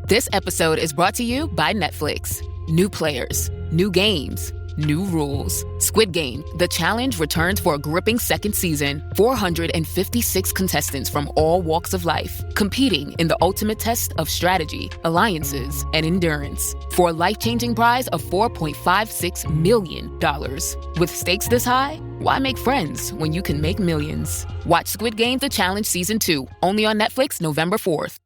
This episode is brought to you by Netflix. New players, new games, new rules. Squid Game, The Challenge returns for a gripping second season. 456 contestants from all walks of life, competing in the ultimate test of strategy, alliances, and endurance. For a life-changing prize of $4.56 million. With stakes this high, why make friends when you can make millions? Watch Squid Game, The Challenge Season 2, only on Netflix November 4th.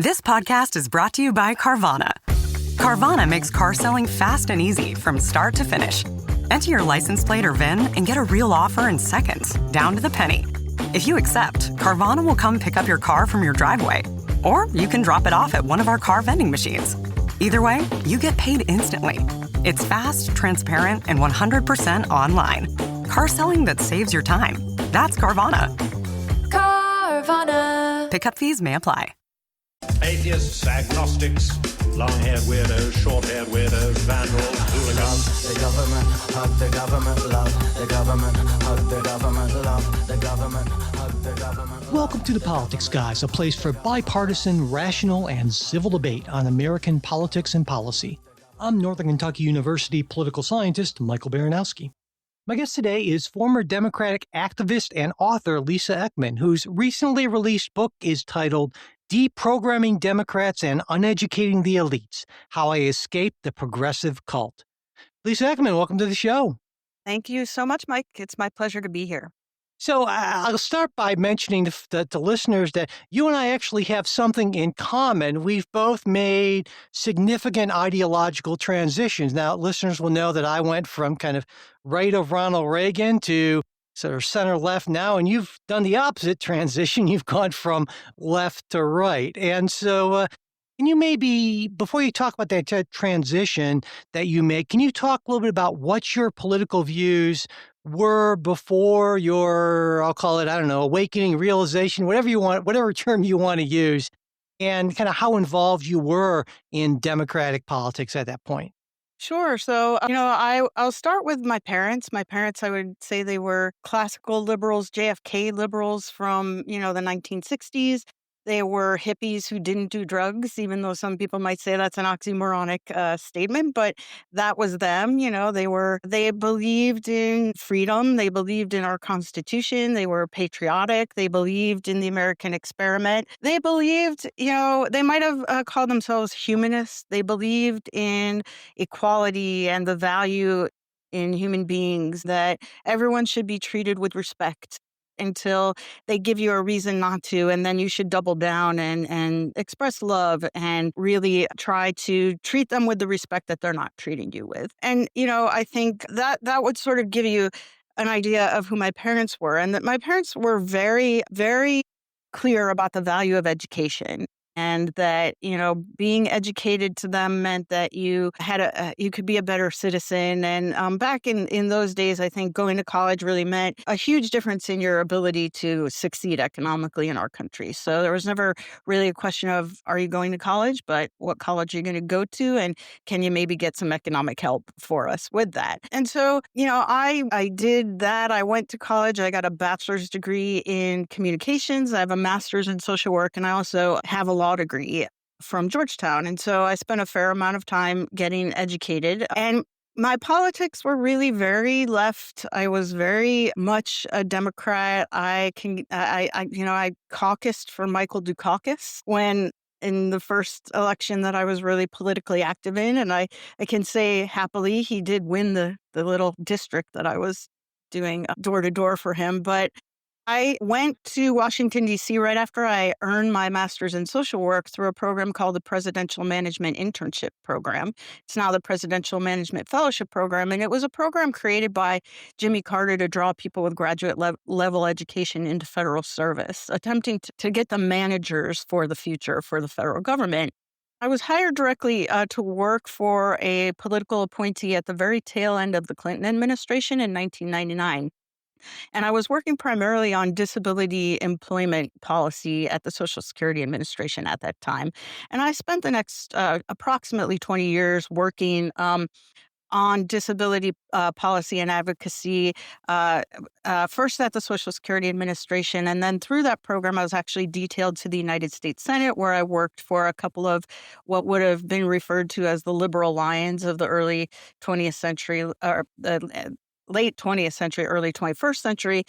This podcast is brought to you by Carvana. Carvana makes car selling fast and easy from start to finish. Enter your license plate or VIN and get a real offer in seconds, down to the penny. If you accept, Carvana will come pick up your car from your driveway. Or you can drop it off at one of our car vending machines. Either way, you get paid instantly. It's fast, transparent, and 100% online. Car selling that saves your time. That's Carvana. Carvana. Pickup fees may apply. Atheists, agnostics, long-haired weirdos, short-haired weirdos, vandals, hooligans. The government, hug the government, love the government, hug the government, love the government, hug the government. Welcome to The Politics Guys, a place for bipartisan, rational, and civil debate on American politics and policy. I'm Northern Kentucky University political scientist Michael Baranowski. My guest today is former Democratic activist and author Lisa Ekman, whose recently released book is titled Deprogramming Democrats and Uneducating the Elites, How I Escaped the Progressive Cult. Lisa Ekman, welcome to the show. Thank you so much, Mike. It's my pleasure to be here. So I'll start by mentioning to listeners that you and I actually have something in common. We've both made significant ideological transitions. Now, listeners will know that I went from kind of right of Ronald Reagan to sort of center left now, and you've done the opposite transition. You've gone from left to right. And so can you maybe, before you talk about that transition that you made, can you talk a little bit about what your political views were before your, I'll call it, I don't know, awakening, realization, whatever you want, whatever term you want to use, and kind of how involved you were in Democratic politics at that point? Sure. So, I'll start with my parents. My parents, I would say they were classical liberals, JFK liberals from, the 1960s. They were hippies who didn't do drugs, even though some people might say that's an oxymoronic statement, but that was them. They believed in freedom. They believed in our Constitution. They were patriotic. They believed in the American experiment. They believed, they might have called themselves humanists. They believed in equality and the value in human beings, that everyone should be treated with respect until they give you a reason not to, and then you should double down and express love and really try to treat them with the respect that they're not treating you with. And, I think that would sort of give you an idea of who my parents were, and that my parents were very, very clear about the value of education. And that, being educated to them meant that you had you could be a better citizen. And back in those days, I think going to college really meant a huge difference in your ability to succeed economically in our country. So there was never really a question of, are you going to college, but what college are you going to go to? And can you maybe get some economic help for us with that? And so, I did that. I went to college. I got a bachelor's degree in communications. I have a master's in social work, and I also have a law degree from Georgetown. And so I spent a fair amount of time getting educated. And my politics were really very left. I was very much a Democrat. I caucused for Michael Dukakis when in the first election that I was really politically active in. And I can say happily he did win the little district that I was doing door to door for him. But I went to Washington, D.C. right after I earned my master's in social work through a program called the Presidential Management Internship Program. It's now the Presidential Management Fellowship Program, and it was a program created by Jimmy Carter to draw people with graduate level education into federal service, attempting to get them managers for the future for the federal government. I was hired directly to work for a political appointee at the very tail end of the Clinton administration in 1999. And I was working primarily on disability employment policy at the Social Security Administration at that time. And I spent the next approximately 20 years working on disability policy and advocacy, first at the Social Security Administration. And then through that program, I was actually detailed to the United States Senate, where I worked for a couple of what would have been referred to as the liberal lions of the early 20th century, or late 20th century, early 21st century,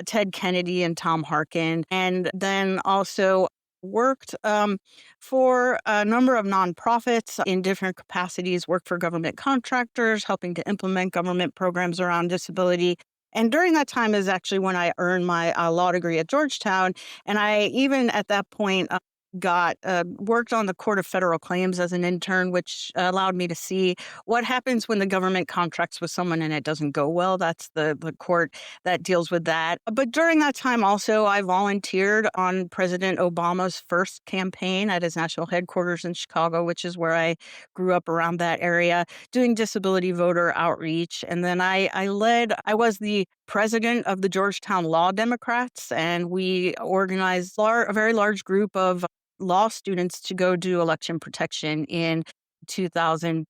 Ted Kennedy and Tom Harkin. And then also worked for a number of nonprofits in different capacities, worked for government contractors, helping to implement government programs around disability. And during that time is actually when I earned my law degree at Georgetown. And I even at that point worked on the Court of Federal Claims as an intern, which allowed me to see what happens when the government contracts with someone and it doesn't go well. That's the court that deals with that. But during that time also, I volunteered on President Obama's first campaign at his national headquarters in Chicago, which is where I grew up around that area, doing disability voter outreach. And then I was the president of the Georgetown Law Democrats, and we organized a very large group of law students to go do election protection in 2008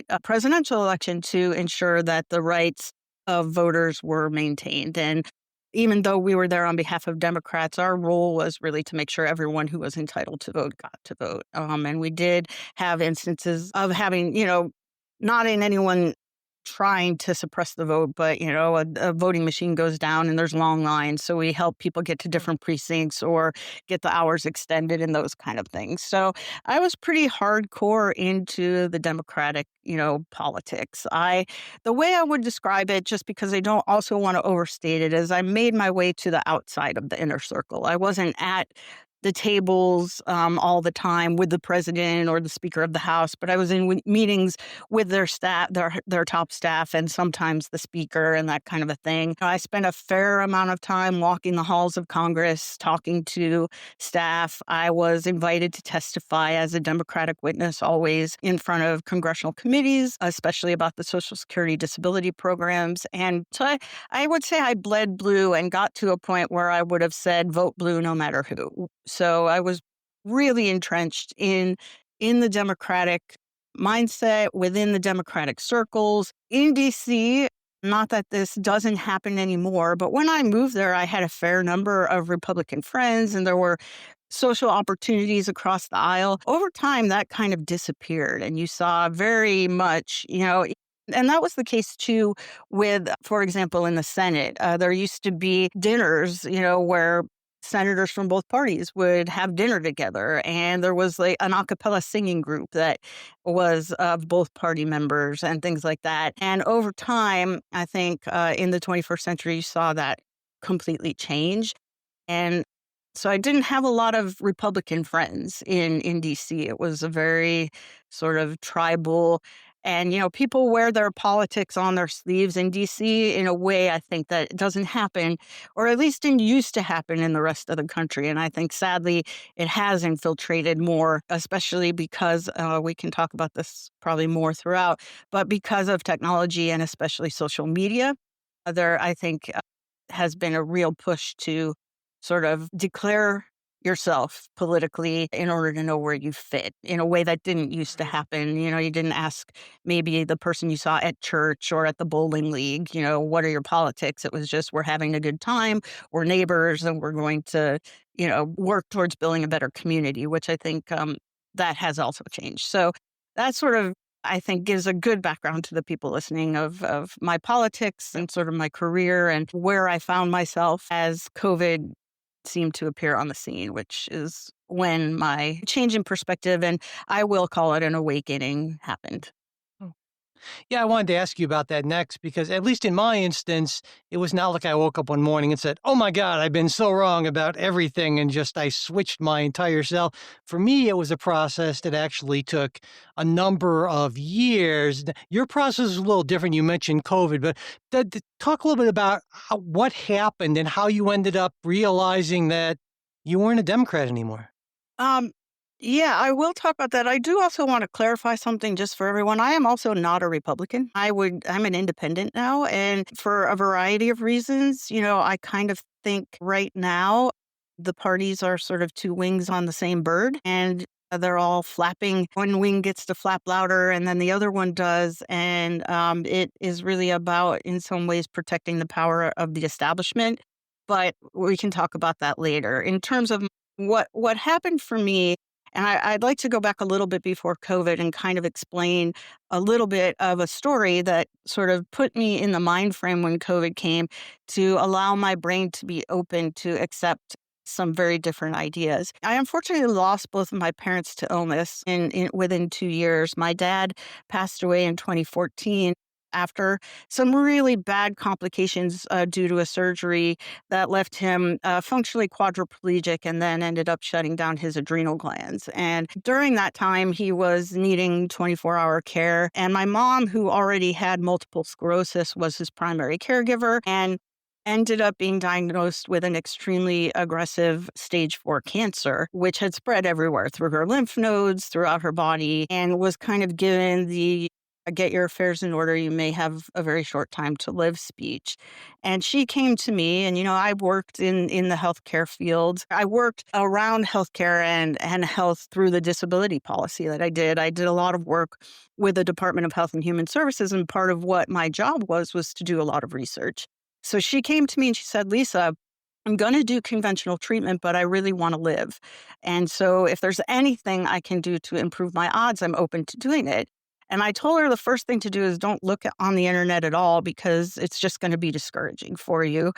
a presidential election to ensure that the rights of voters were maintained. And even though we were there on behalf of Democrats, our role was really to make sure everyone who was entitled to vote got to vote. And we did have instances of having, not in anyone trying to suppress the vote, but, a voting machine goes down and there's long lines. So we help people get to different precincts or get the hours extended and those kind of things. So I was pretty hardcore into the Democratic, politics. The way I would describe it, just because I don't also want to overstate it, is I made my way to the outside of the inner circle. I wasn't at the tables all the time with the president or the Speaker of the House, but I was in meetings with their staff, their top staff, and sometimes the Speaker and that kind of a thing. I spent a fair amount of time walking the halls of Congress, talking to staff. I was invited to testify as a Democratic witness, always in front of congressional committees, especially about the Social Security disability programs. And so I would say I bled blue and got to a point where I would have said, vote blue no matter who. So I was really entrenched in the Democratic mindset, within the Democratic circles. In D.C., not that this doesn't happen anymore, but when I moved there, I had a fair number of Republican friends, and there were social opportunities across the aisle. Over time, that kind of disappeared, and you saw very much, and that was the case too with, for example, in the Senate. There used to be dinners, where senators from both parties would have dinner together, and there was like an a cappella singing group that was of both party members and things like that. And over time, I think in the 21st century, you saw that completely change. And so I didn't have a lot of Republican friends in D.C. It was a very sort of tribal, and, people wear their politics on their sleeves in D.C. in a way I think that doesn't happen, or at least didn't used to happen in the rest of the country. And I think, sadly, it has infiltrated more, especially because we can talk about this probably more throughout, but because of technology and especially social media, there, I think, has been a real push to sort of declare yourself politically in order to know where you fit in a way that didn't used to happen. You didn't ask maybe the person you saw at church or at the bowling league, what are your politics? It was just, we're having a good time, we're neighbors, and we're going to, work towards building a better community, which I think that has also changed. So that sort of, I think, gives a good background to the people listening of my politics and sort of my career and where I found myself as COVID seemed to appear on the scene, which is when my change in perspective, and I will call it an awakening, happened. Yeah, I wanted to ask you about that next because, at least in my instance, it was not like I woke up one morning and said, oh my God, I've been so wrong about everything, and just I switched my entire self. For me, it was a process that actually took a number of years. Your process is a little different. You mentioned COVID, but talk a little bit about what happened and how you ended up realizing that you weren't a Democrat anymore. Yeah, I will talk about that. I do also want to clarify something just for everyone. I am also not a Republican. I'm an independent now, and for a variety of reasons, I kind of think right now the parties are sort of two wings on the same bird. And They're all flapping. One wing gets to flap louder and then the other one does. And it is really about, in some ways, protecting the power of the establishment. But we can talk about that later. In terms of what happened for me, and I'd like to go back a little bit before COVID and kind of explain a little bit of a story that sort of put me in the mind frame when COVID came to allow my brain to be open to accept some very different ideas. I unfortunately lost both of my parents to illness within 2 years. My dad passed away in 2014 after some really bad complications due to a surgery that left him functionally quadriplegic and then ended up shutting down his adrenal glands. And during that time, he was needing 24-hour care. And my mom, who already had multiple sclerosis, was his primary caregiver and ended up being diagnosed with an extremely aggressive stage 4 cancer, which had spread everywhere through her lymph nodes, throughout her body, and was kind of given the get your affairs in order, you may have a very short time to live speech. And she came to me, and, I worked in the healthcare field. I worked around healthcare and health through the disability policy that I did. I did a lot of work with the Department of Health and Human Services, and part of what my job was to do a lot of research. So she came to me and she said, Lisa, I'm going to do conventional treatment, but I really want to live. And so if there's anything I can do to improve my odds, I'm open to doing it. And I told her the first thing to do is don't look on the internet at all because it's just going to be discouraging for you.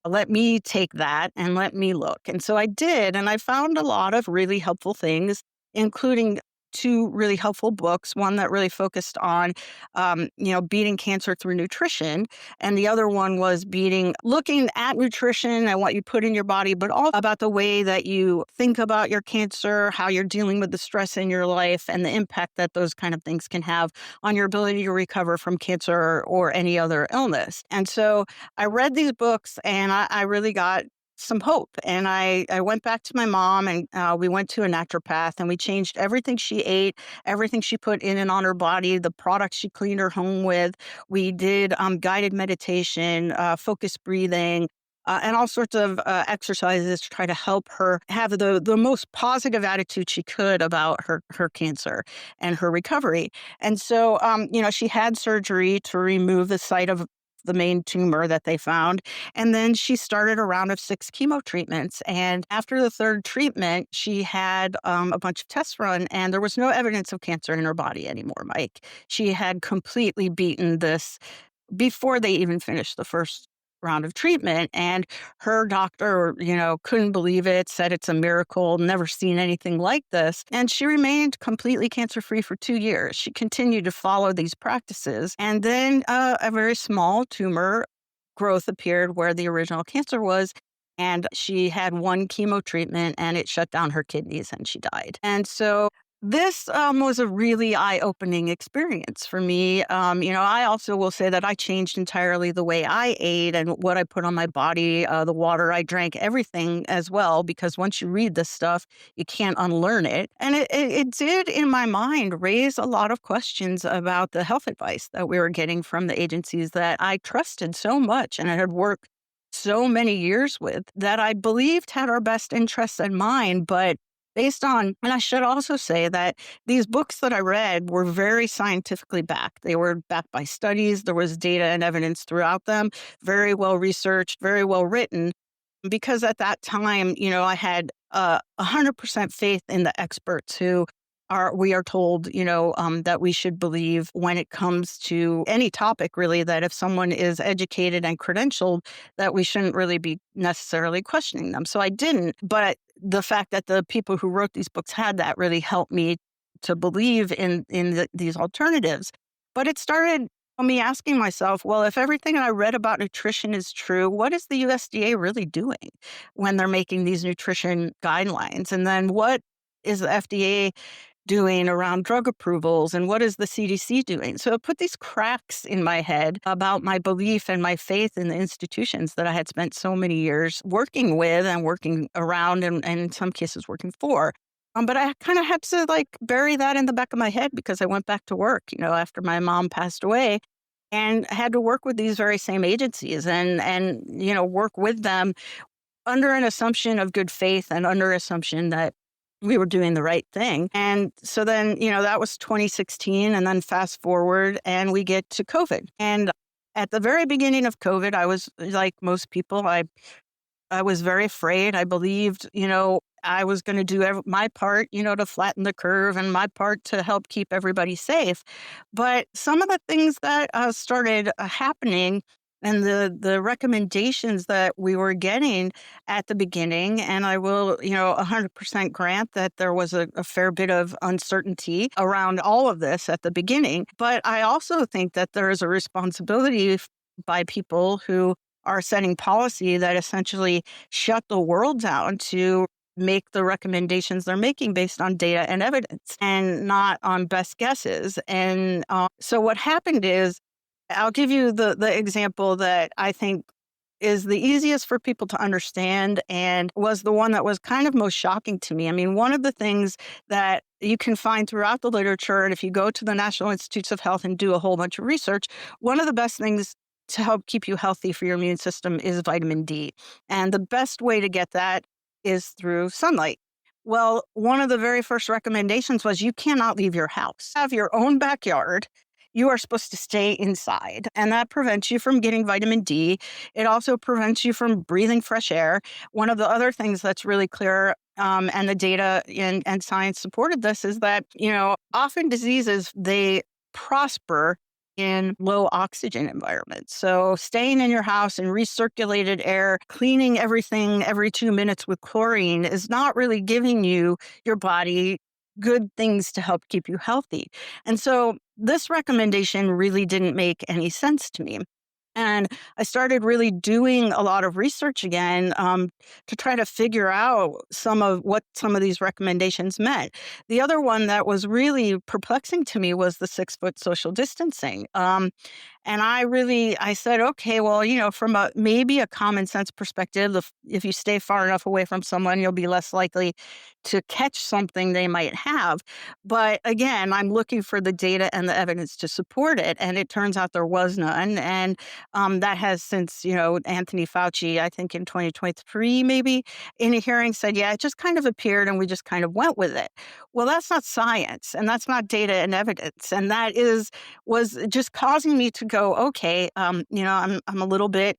Let me take that and let me look. And so I did. And I found a lot of really helpful things, including 2 really helpful books, one that really focused on, beating cancer through nutrition. And the other one was looking at nutrition and what you put in your body, but all about the way that you think about your cancer, how you're dealing with the stress in your life, and the impact that those kind of things can have on your ability to recover from cancer or any other illness. And so I read these books and I really got some hope. And I went back to my mom and we went to a naturopath and we changed everything she ate, everything she put in and on her body, the products she cleaned her home with. We did guided meditation, focused breathing, and all sorts of exercises to try to help her have the most positive attitude she could about her cancer and her recovery. And so, she had surgery to remove the site of the main tumor that they found. And then she started a round of 6 chemo treatments. And after the 3rd treatment, she had a bunch of tests run, and there was no evidence of cancer in her body anymore, Mike. She had completely beaten this before they even finished the first round of treatment. And her doctor, couldn't believe it, said it's a miracle, never seen anything like this. And she remained completely cancer-free for 2 years. She continued to follow these practices. And then a very small tumor growth appeared where the original cancer was. And she had 1 chemo treatment and it shut down her kidneys and she died. And so this was a really eye-opening experience for me. I also will say that I changed entirely the way I ate and what I put on my body, the water I drank, everything as well, because once you read this stuff, you can't unlearn it. And it did, in my mind, raise a lot of questions about the health advice that we were getting from the agencies that I trusted so much and I had worked so many years with that I believed had our best interests in mind, but based on, and I should also say that these books that I read were very scientifically backed. They were backed by studies. There was data and evidence throughout them, very well researched, very well written. Because at that time, I had 100% faith in the experts who we are told, that we should believe when it comes to any topic, really, that if someone is educated and credentialed, that we shouldn't really be necessarily questioning them. So I didn't. But the fact that the people who wrote these books had that really helped me to believe in these alternatives. But it started me asking myself, well, if everything I read about nutrition is true, what is the USDA really doing when they're making these nutrition guidelines? And then what is the FDA doing around drug approvals, and what is the CDC doing? So it put these cracks in my head about my belief and my faith in the institutions that I had spent so many years working with and working around and in some cases working for. But I kind of had to bury that in the back of my head because I went back to work, after my mom passed away, and had to work with these very same agencies and work with them under an assumption of good faith and under assumption that we were doing the right thing. And so then, that was 2016. And then fast forward and we get to COVID. And at the very beginning of COVID, I was like most people, I was very afraid. I believed, I was going to do my part, to flatten the curve and my part to help keep everybody safe. But some of the things that started happening and the recommendations that we were getting at the beginning, and I will, 100% grant that there was a fair bit of uncertainty around all of this at the beginning. But I also think that there is a responsibility by people who are setting policy that essentially shut the world down to make the recommendations they're making based on data and evidence and not on best guesses. And so what happened is, I'll give you the example that I think is the easiest for people to understand and was the one that was kind of most shocking to me. I mean, one of the things that you can find throughout the literature, and if you go to the National Institutes of Health and do a whole bunch of research, one of the best things to help keep you healthy for your immune system is vitamin D. And the best way to get that is through sunlight. Well, one of the very first recommendations was you cannot leave your house. Have your own backyard. You are supposed to stay inside, and that prevents you from getting vitamin D. It also prevents you from breathing fresh air. One of the other things that's really clear, and the data and science supported this, is that, often diseases, they prosper in low oxygen environments. So staying in your house in recirculated air, cleaning everything every 2 minutes with chlorine is not really giving your body good things to help keep you healthy. And so this recommendation really didn't make any sense to me. And I started really doing a lot of research again to try to figure out what some of these recommendations meant. The other one that was really perplexing to me was the 6-foot social distancing. And I said, okay, well, from maybe a common sense perspective, if you stay far enough away from someone, you'll be less likely to catch something they might have. But again, I'm looking for the data and the evidence to support it. And it turns out there was none. And that has since, Anthony Fauci, I think in 2023, maybe in a hearing said, yeah, it just kind of appeared and we just kind of went with it. Well, that's not science and that's not data and evidence. And that was just causing me to go, okay, I'm a little bit,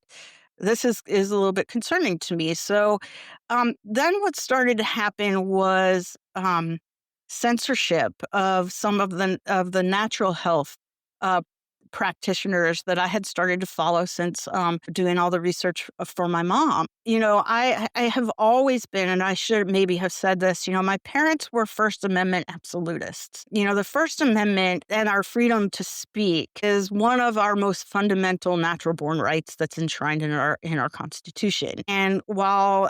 this is a little bit concerning to me. So then what started to happen was censorship of some of the natural health practitioners that I had started to follow since doing all the research for my mom. I have always been, and I should maybe have said this, my parents were First Amendment absolutists. The First Amendment and our freedom to speak is one of our most fundamental natural born rights that's enshrined in our Constitution. And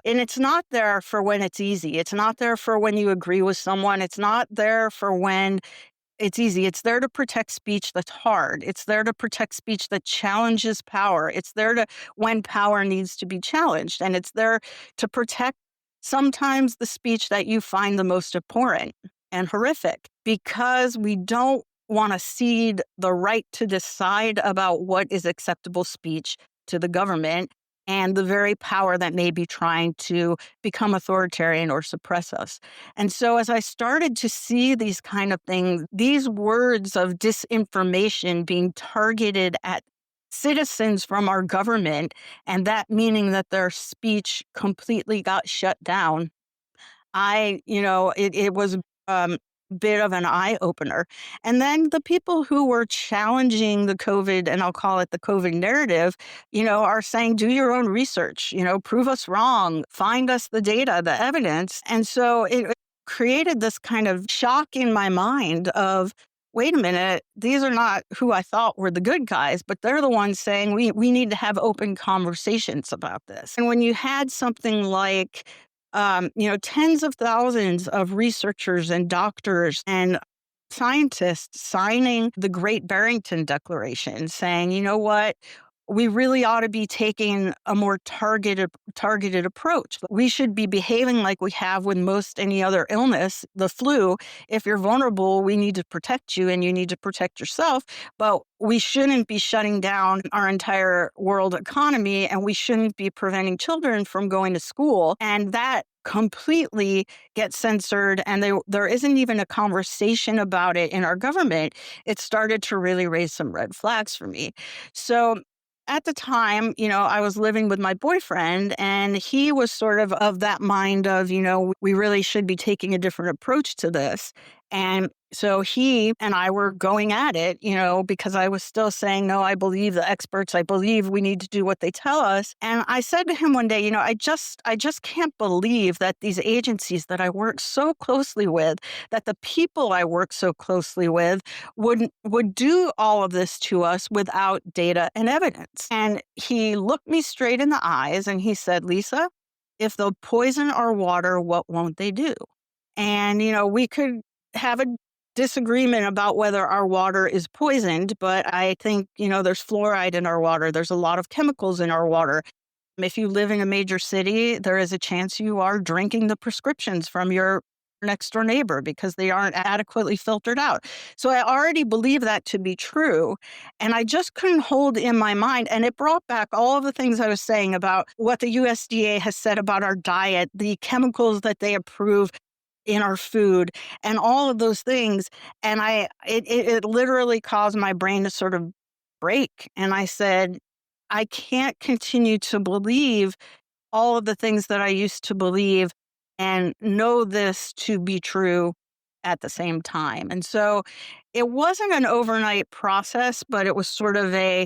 it's not there for when it's easy. It's not there for when you agree with someone. It's not there for when it's easy. It's there to protect speech that's hard. It's there to protect speech that challenges power. It's there when power needs to be challenged. And it's there to protect sometimes the speech that you find the most abhorrent and horrific, because we don't want to cede the right to decide about what is acceptable speech to the government and the very power that may be trying to become authoritarian or suppress us. And so as I started to see these kind of things, these words of disinformation being targeted at citizens from our government, and that meaning that their speech completely got shut down, it was bit of an eye-opener. And then the people who were challenging the COVID, and I'll call it the COVID narrative, are saying, do your own research, prove us wrong, find us the data, the evidence. And so it created this kind of shock in my mind of, wait a minute, these are not who I thought were the good guys, but they're the ones saying we need to have open conversations about this. And when you had something like tens of thousands of researchers and doctors and scientists signing the Great Barrington Declaration saying, you know what, we really ought to be taking a more targeted approach. We should be behaving like we have with most any other illness, the flu. If you're vulnerable, we need to protect you and you need to protect yourself. But we shouldn't be shutting down our entire world economy, and we shouldn't be preventing children from going to school. And that completely get censored, and there isn't even a conversation about it in our government, it started to really raise some red flags for me. So at the time, I was living with my boyfriend, and he was sort of that mind of, we really should be taking a different approach to this. And so he and I were going at it, because I was still saying, no, I believe the experts. I believe we need to do what they tell us. And I said to him one day, I just can't believe that these agencies that I work so closely with, that the people I work so closely with would do all of this to us without data and evidence. And he looked me straight in the eyes and he said, Lisa, if they'll poison our water, what won't they do? And, we could have a disagreement about whether our water is poisoned, but I think, there's fluoride in our water. There's a lot of chemicals in our water. If you live in a major city, there is a chance you are drinking the prescriptions from your next door neighbor because they aren't adequately filtered out. So I already believe that to be true. And I just couldn't hold in my mind. And it brought back all of the things I was saying about what the USDA has said about our diet, the chemicals that they approve in our food, and all of those things. And it literally caused my brain to sort of break. And I said, I can't continue to believe all of the things that I used to believe and know this to be true at the same time. And so it wasn't an overnight process, but it was sort of a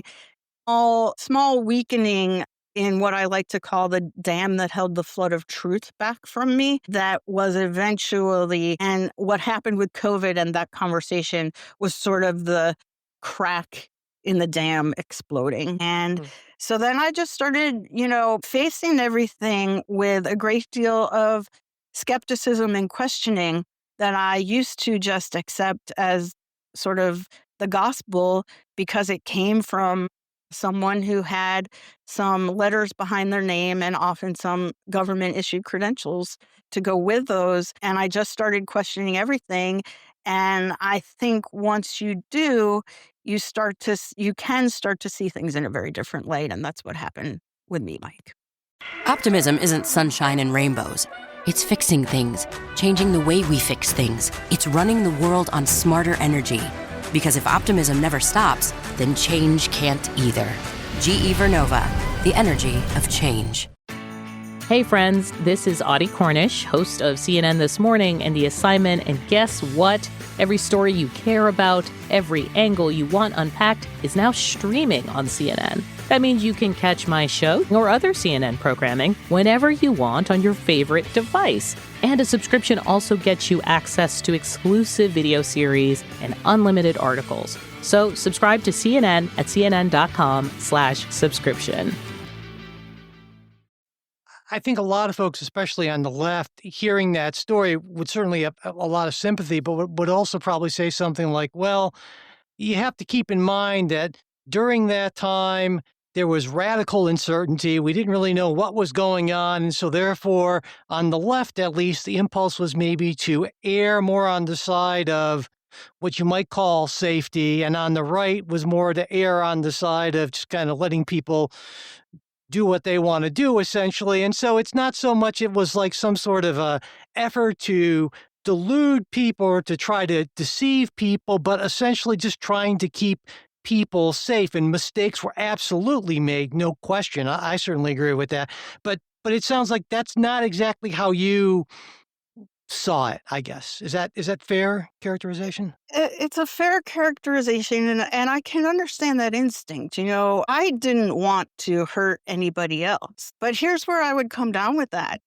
small weakening in what I like to call the dam that held the flood of truth back from me. That was eventually, and what happened with COVID and that conversation was sort of the crack in the dam exploding. And so then I just started, facing everything with a great deal of skepticism and questioning that I used to just accept as sort of the gospel because it came from someone who had some letters behind their name and often some government issued credentials to go with those. And I just started questioning everything. And I think once you do, you can start to see things in a very different light. And that's what happened with me, Mike. Optimism isn't sunshine and rainbows. It's fixing things, changing the way we fix things. It's running the world on smarter energy. Because if optimism never stops, then change can't either. GE Vernova, the energy of change. Hey friends, this is Audie Cornish, host of CNN This Morning and The Assignment, and guess what? Every story you care about, every angle you want unpacked is now streaming on CNN. That means you can catch my show or other CNN programming whenever you want on your favorite device. And a subscription also gets you access to exclusive video series and unlimited articles. So subscribe to CNN at cnn.com/subscription. I think a lot of folks, especially on the left, hearing that story would certainly have a lot of sympathy, but would also probably say something like, well, you have to keep in mind that during that time, there was radical uncertainty. We didn't really know what was going on. And so therefore, on the left, at least, the impulse was maybe to err more on the side of what you might call safety. And on the right was more to err on the side of just kind of letting people do what they want to do, essentially. And so it's not so much it was like some sort of a effort to delude people or to try to deceive people, but essentially just trying to keep people safe. And mistakes were absolutely made, no question. I certainly agree with that. But it sounds like that's not exactly how you saw it, I guess. Is that fair characterization? It's a fair characterization, and I can understand that instinct. I didn't want to hurt anybody else. But here's where I would come down with that,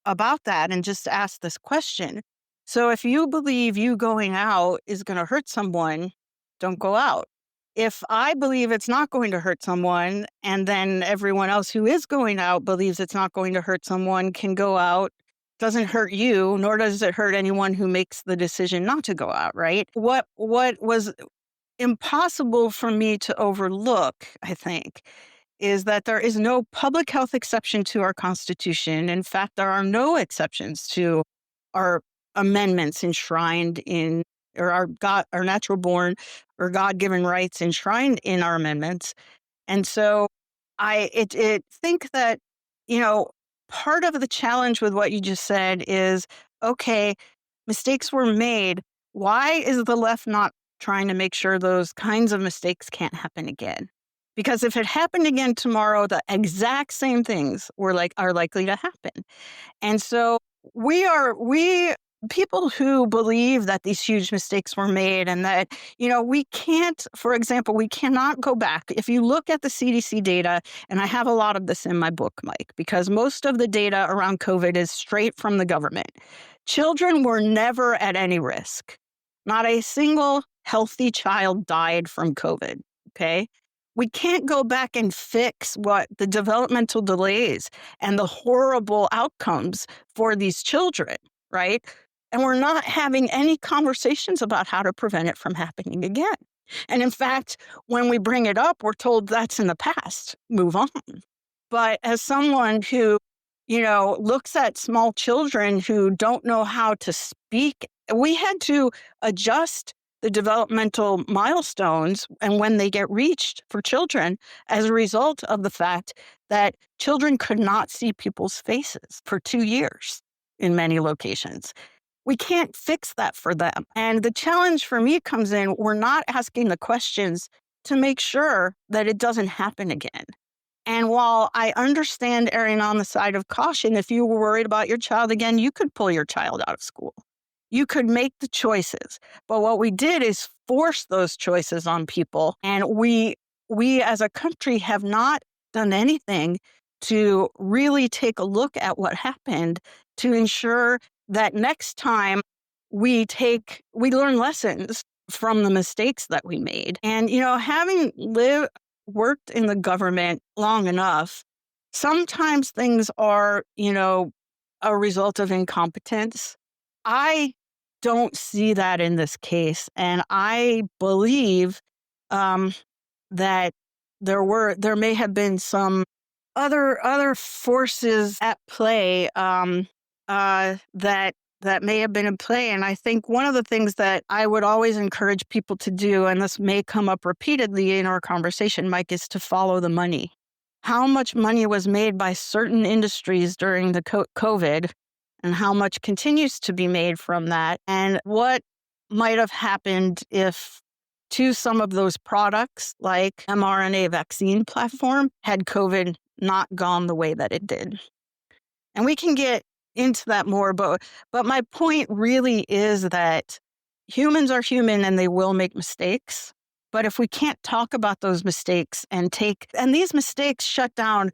about that, and just ask this question. So if you believe you going out is going to hurt someone, don't go out. If I believe it's not going to hurt someone, and then everyone else who is going out believes it's not going to hurt someone can go out, doesn't hurt you, nor does it hurt anyone who makes the decision not to go out, right? What was impossible for me to overlook, I think, is that there is no public health exception to our Constitution. In fact, there are no exceptions to our amendments enshrined in, or our natural born or God-given rights enshrined in our amendments. And so I think that, part of the challenge with what you just said is, okay, mistakes were made. Why is the left not trying to make sure those kinds of mistakes can't happen again? Because if it happened again tomorrow, the exact same things are likely to happen. And so we people who believe that these huge mistakes were made and that, we can't, for example, we cannot go back. If you look at the CDC data, and I have a lot of this in my book, Mike, because most of the data around COVID is straight from the government. Children were never at any risk. Not a single healthy child died from COVID, okay? We can't go back and fix what the developmental delays and the horrible outcomes for these children, right? And we're not having any conversations about how to prevent it from happening again. And in fact, when we bring it up, we're told that's in the past, move on. But as someone who, looks at small children who don't know how to speak, we had to adjust the developmental milestones and when they get reached for children as a result of the fact that children could not see people's faces for 2 years in many locations. We can't fix that for them. And the challenge for me comes in, we're not asking the questions to make sure that it doesn't happen again. And while I understand erring on the side of caution, if you were worried about your child again, you could pull your child out of school. You could make the choices. But what we did is force those choices on people. And we as a country have not done anything to really take a look at what happened to ensure that next time we learn lessons from the mistakes that we made. And, having worked in the government long enough, sometimes things are, a result of incompetence. I don't see that in this case. And I believe that there may have been some other forces at play that may have been in play. And I think one of the things that I would always encourage people to do, and this may come up repeatedly in our conversation, Mike, is to follow the money. How much money was made by certain industries during the COVID, and how much continues to be made from that, and what might have happened if to some of those products, like mRNA vaccine platform, had COVID not gone the way that it did. And we can get into that more, but my point really is that humans are human and they will make mistakes. But if we can't talk about those mistakes and these mistakes shut down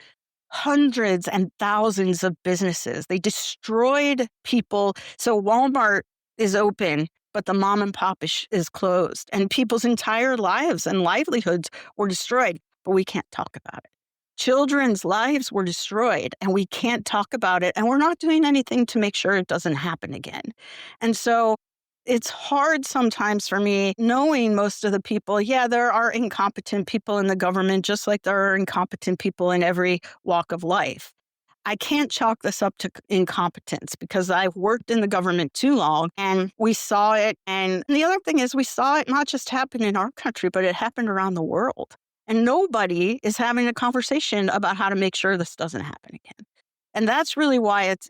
hundreds and thousands of businesses. They destroyed people. So Walmart is open, but the mom and pop is closed. And people's entire lives and livelihoods were destroyed, but we can't talk about it. Children's lives were destroyed, and we can't talk about it. And we're not doing anything to make sure it doesn't happen again. And so it's hard sometimes for me knowing most of the people. Yeah, there are incompetent people in the government, just like there are incompetent people in every walk of life. I can't chalk this up to incompetence because I've worked in the government too long and we saw it. And the other thing is we saw it not just happen in our country, but it happened around the world. And nobody is having a conversation about how to make sure this doesn't happen again. And that's really why it's,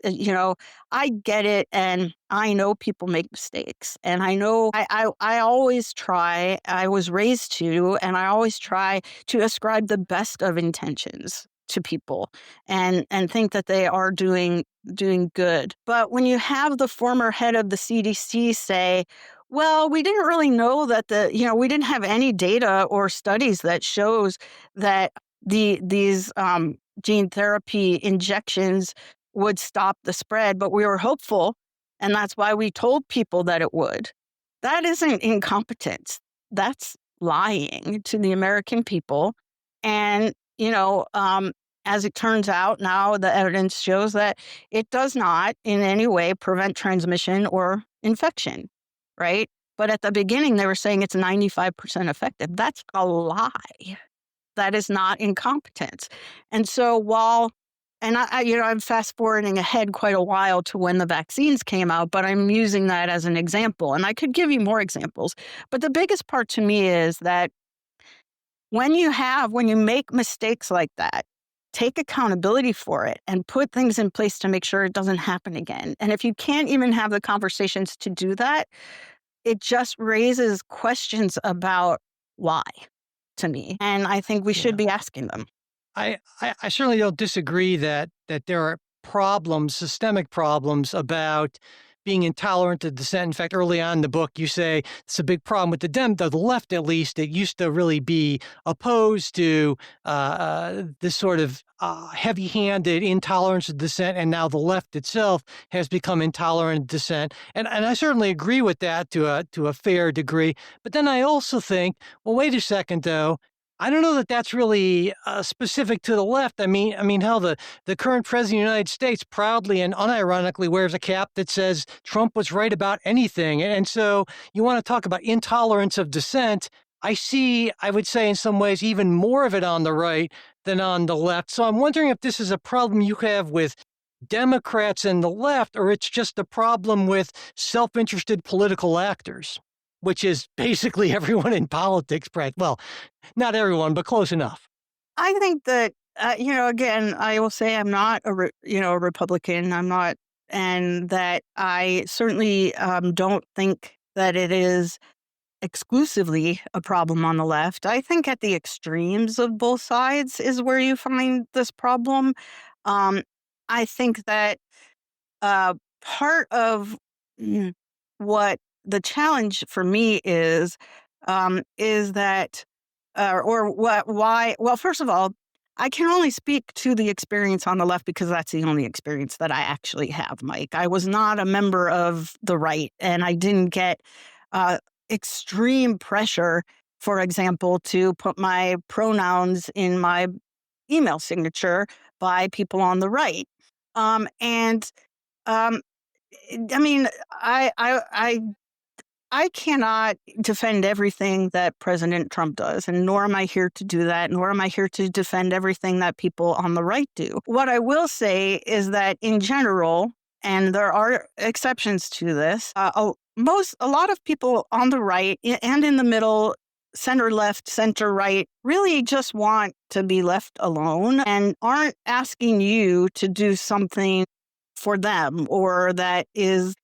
I get it. And I know people make mistakes. And I know I always try, I was raised to, and I always try to ascribe the best of intentions to people and think that they are doing good. But when you have the former head of the CDC say, well, we didn't really know that we didn't have any data or studies that shows that these gene therapy injections would stop the spread, but we were hopeful, and that's why we told people that it would. That isn't incompetence. That's lying to the American people. And, as it turns out now, the evidence shows that it does not in any way prevent transmission or infection, right? But at the beginning, they were saying it's 95% effective. That's a lie. That is not incompetence. And so I'm fast forwarding ahead quite a while to when the vaccines came out, but I'm using that as an example. And I could give you more examples. But the biggest part to me is that when you make mistakes like that, take accountability for it and put things in place to make sure it doesn't happen again. And if you can't even have the conversations to do that, it just raises questions about why to me. And I think we should be asking them. I certainly don't disagree that there are problems, systemic problems about being intolerant of dissent. In fact, early on in the book, you say it's a big problem with the left, at least. It used to really be opposed to this sort of heavy-handed intolerance of dissent, and now the left itself has become intolerant of dissent. And I certainly agree with that to a fair degree. But then I also think, well, wait a second, though. I don't know that that's really specific to the left. I mean, hell, the current president of the United States proudly and unironically wears a cap that says Trump was right about anything. And so you want to talk about intolerance of dissent. I would say in some ways, even more of it on the right than on the left. So I'm wondering if this is a problem you have with Democrats and the left, or it's just a problem with self-interested political actors, which is basically everyone in politics. Well, not everyone, but close enough. I think that, again, I will say I'm not a Republican. I'm not, and that I certainly don't think that it is exclusively a problem on the left. I think at the extremes of both sides is where you find this problem. I think that part of what the challenge for me is that, why? Well, first of all, I can only speak to the experience on the left because that's the only experience that I actually have, Mike. I was not a member of the right, and I didn't get extreme pressure, for example, to put my pronouns in my email signature by people on the right. I cannot defend everything that President Trump does, and nor am I here to do that, nor am I here to defend everything that people on the right do. What I will say is that in general, and there are exceptions to this, a lot of people on the right and in the middle, center left, center right, really just want to be left alone and aren't asking you to do something for them or that is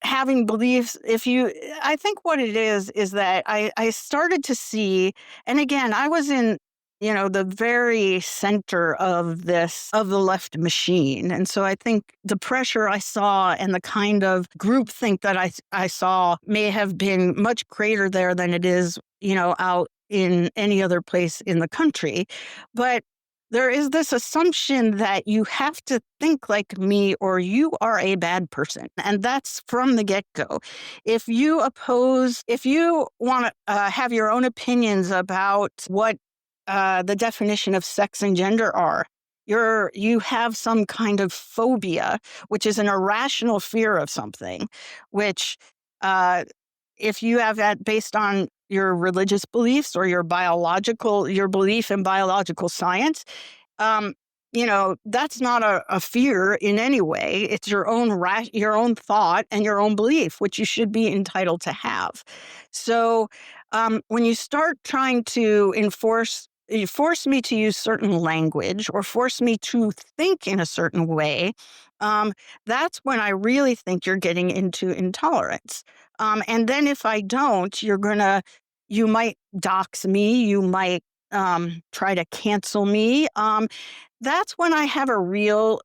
having beliefs. I think what it is that I started to see, and again, I was in, the very center of the left machine. And so I think the pressure I saw and the kind of groupthink that I saw may have been much greater there than it is, out in any other place in the country. But there is this assumption that you have to think like me or you are a bad person. And that's from the get-go. If you want to have your own opinions about what the definition of sex and gender are, you have some kind of phobia, which is an irrational fear of something, which if you have that based on your religious beliefs or your belief in biological science, that's not a fear in any way. It's your own thought and your own belief, which you should be entitled to have. So when you start trying to force me to use certain language or force me to think in a certain way, that's when I really think you're getting into intolerance. And then if I don't, you might dox me, you might try to cancel me. That's when I have a real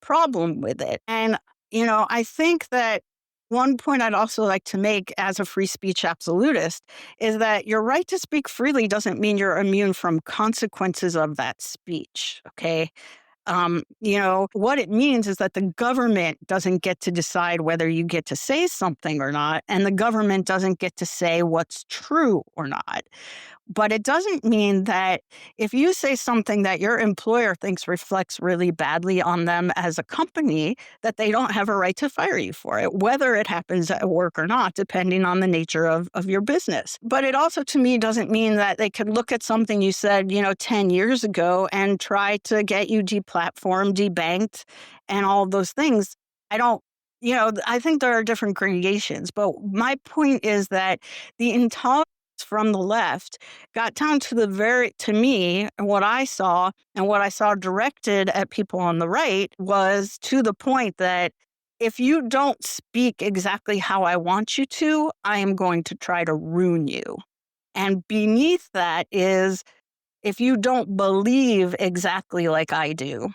problem with it. And, I think that one point I'd also like to make as a free speech absolutist is that your right to speak freely doesn't mean you're immune from consequences of that speech, okay? What it means is that the government doesn't get to decide whether you get to say something or not, and the government doesn't get to say what's true or not. But it doesn't mean that if you say something that your employer thinks reflects really badly on them as a company, that they don't have a right to fire you for it, whether it happens at work or not, depending on the nature of your business. But it also, to me, doesn't mean that they could look at something you said, 10 years ago and try to get you deplatformed, debanked, and all of those things. I think there are different gradations, but my point is that the intolerance from the left got down to to me, what I saw and what I saw directed at people on the right was to the point that if you don't speak exactly how I want you to, I am going to try to ruin you. And beneath that is if you don't believe exactly like I do,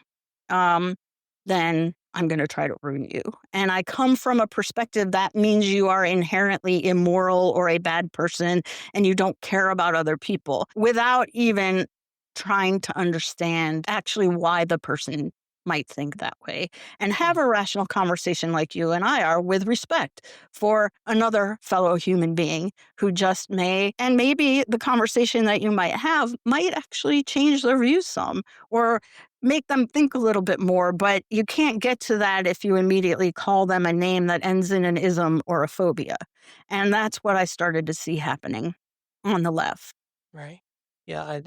then I'm going to try to ruin you. And I come from a perspective that means you are inherently immoral or a bad person and you don't care about other people without even trying to understand actually why the person might think that way and have a rational conversation like you and I are with respect for another fellow human being who just may, and maybe the conversation that you might have might actually change their views some or make them think a little bit more, but you can't get to that if you immediately call them a name that ends in an ism or a phobia. And that's what I started to see happening on the left. Right. Yeah.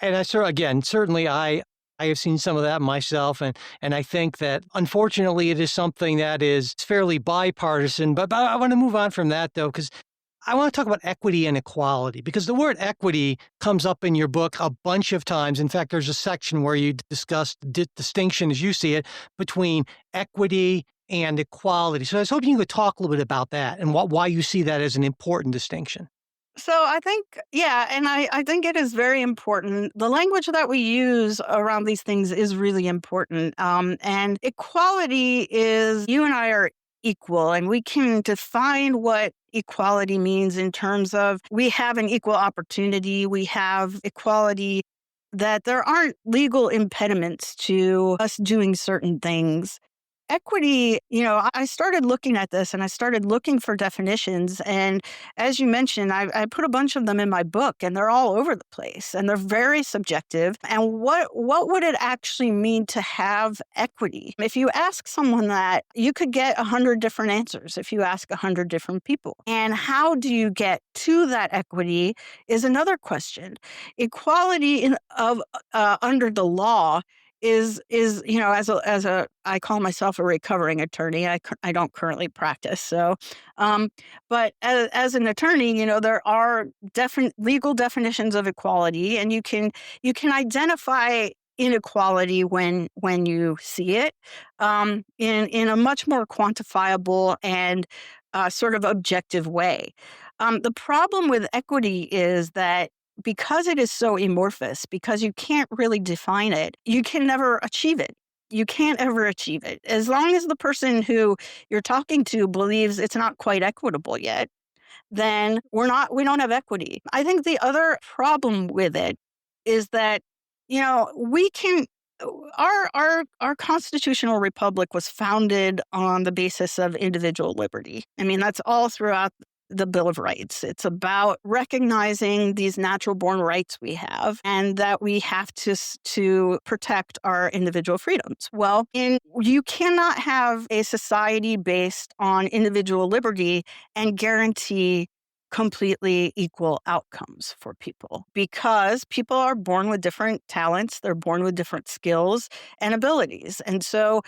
And I certainly I have seen some of that myself. And I think that unfortunately it is something that is fairly bipartisan. But I want to move on from that, though, because I want to talk about equity and equality, because the word equity comes up in your book a bunch of times. In fact, there's a section where you discuss the distinction, as you see it, between equity and equality. So I was hoping you could talk a little bit about that and why you see that as an important distinction. So I think, yeah, and I think it is very important. The language that we use around these things is really important. And equality is you and I are equal, and we can define what equality means in terms of we have an equal opportunity, we have equality, that there aren't legal impediments to us doing certain things. Equity, I started looking at this and I started looking for definitions. And as you mentioned, I put a bunch of them in my book and they're all over the place and they're very subjective. And what would it actually mean to have equity? If you ask someone that, you could get 100 different answers if you ask 100 different people. And how do you get to that equity is another question. Equality under the law is as a I call myself a recovering attorney. I don't currently practice, so but as an attorney, there are legal definitions of equality, and you can identify inequality when you see it in a much more quantifiable and sort of objective way. The problem with equity is that because it is so amorphous, because you can't really define it, you can never achieve it. You can't ever achieve it. As long as the person who you're talking to believes it's not quite equitable yet, then we don't have equity. I think the other problem with it is that, we can, our constitutional republic was founded on the basis of individual liberty. I mean, that's all throughout the Bill of Rights. It's about recognizing these natural born rights we have and that we have to protect our individual freedoms. Well, you cannot have a society based on individual liberty and guarantee completely equal outcomes for people because people are born with different talents, they're born with different skills and abilities. And so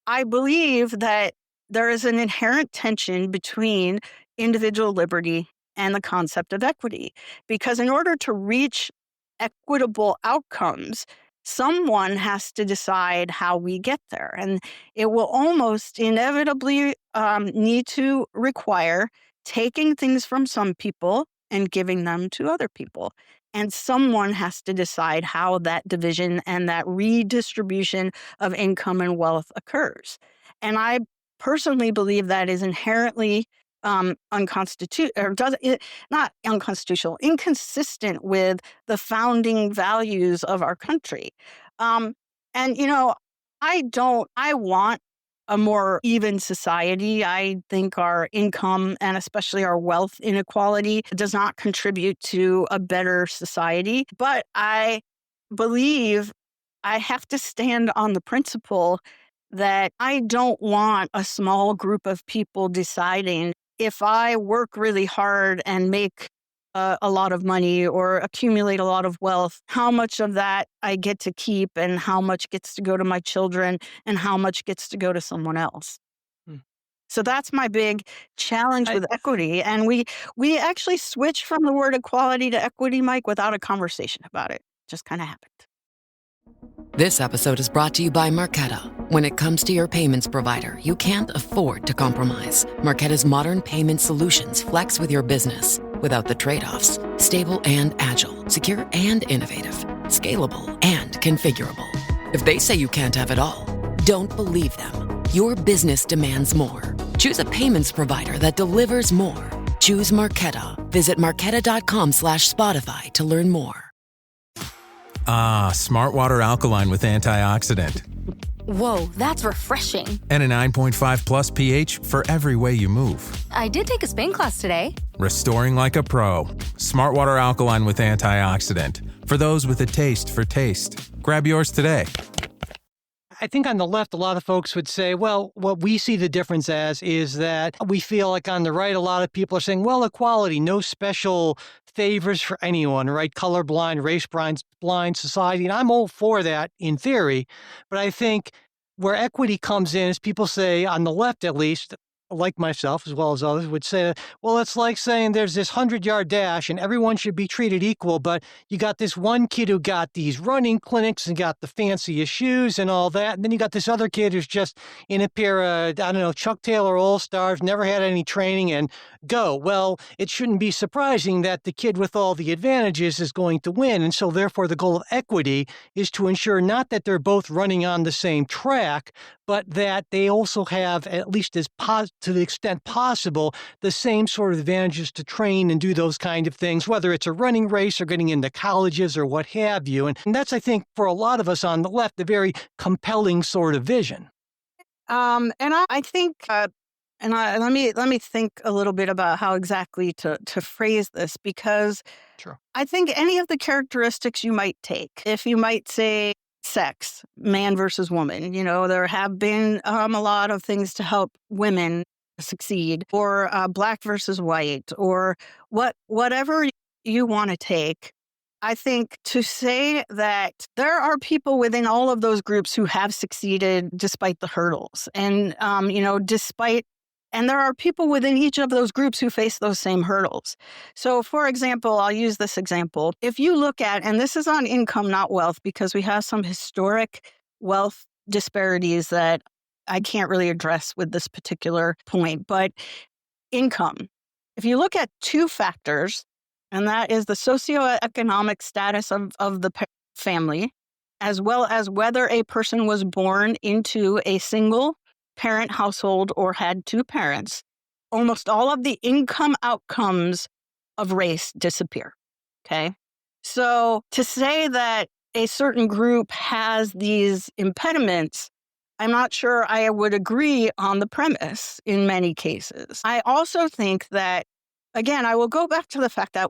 I believe that there is an inherent tension between individual liberty and the concept of equity. Because in order to reach equitable outcomes, someone has to decide how we get there. And it will almost inevitably need to require taking things from some people and giving them to other people. And someone has to decide how that division and that redistribution of income and wealth occurs. And I personally believe that is inherently unconstitutional, or not unconstitutional, inconsistent with the founding values of our country. And I want a more even society. I think our income and especially our wealth inequality does not contribute to a better society. But I believe I have to stand on the principle that I don't want a small group of people deciding if I work really hard and make a lot of money or accumulate a lot of wealth, how much of that I get to keep and how much gets to go to my children and how much gets to go to someone else. So that's my big challenge with equity. And we actually switched from the word equality to equity, Mike, without a conversation about it. Just kind of happened. This episode is brought to you by Marqeta. When it comes to your payments provider, you can't afford to compromise. Marqeta's modern payment solutions flex with your business without the trade-offs. Stable and agile, secure and innovative, scalable and configurable. If they say you can't have it all, don't believe them. Your business demands more. Choose a payments provider that delivers more. Choose Marqeta. Visit marqeta.com/Spotify to learn more. Ah, Smart Water Alkaline with antioxidant. Whoa, that's refreshing. And a 9.5 plus pH for every way you move. I did take a Spain class today. Restoring like a pro. Smart Water Alkaline with antioxidant. For those with a taste for taste. Grab yours today. I think on the left, a lot of folks would say, well, what we see the difference as is that we feel like on the right, a lot of people are saying, well, equality, no special favors for anyone, right? Colorblind, race-blind society. And I'm all for that in theory. But I think where equity comes in is people say, on the left at least, like myself as well as others, would say, well, it's like saying there's this 100-yard dash and everyone should be treated equal, but you got this one kid who got these running clinics and got the fanciest shoes and all that, and then you got this other kid who's just in a pair of, Chuck Taylor All-Stars, never had any training, and go. Well, it shouldn't be surprising that the kid with all the advantages is going to win, and so therefore the goal of equity is to ensure not that they're both running on the same track, but that they also have, at least to the extent possible, the same sort of advantages to train and do those kind of things, whether it's a running race or getting into colleges or what have you. And that's, I think, for a lot of us on the left, a very compelling sort of vision. And I think, let me think a little bit about how exactly to phrase this, because Sure. I think any of the characteristics you might take, if you might say sex, man versus woman, there have been a lot of things to help women succeed, or black versus white, or whatever you want to take. I think to say that there are people within all of those groups who have succeeded despite the hurdles, and and there are people within each of those groups who face those same hurdles. So, for example, I'll use this example. If you look at, and this is on income, not wealth, because we have some historic wealth disparities that I can't really address with this particular point, but income. If you look at two factors, and that is the socioeconomic status of the family, as well as whether a person was born into a single parent household or had two parents, almost all of the income outcomes of race disappear. Okay. So to say that a certain group has these impediments, I'm not sure I would agree on the premise in many cases. I also think that, again, I will go back to the fact that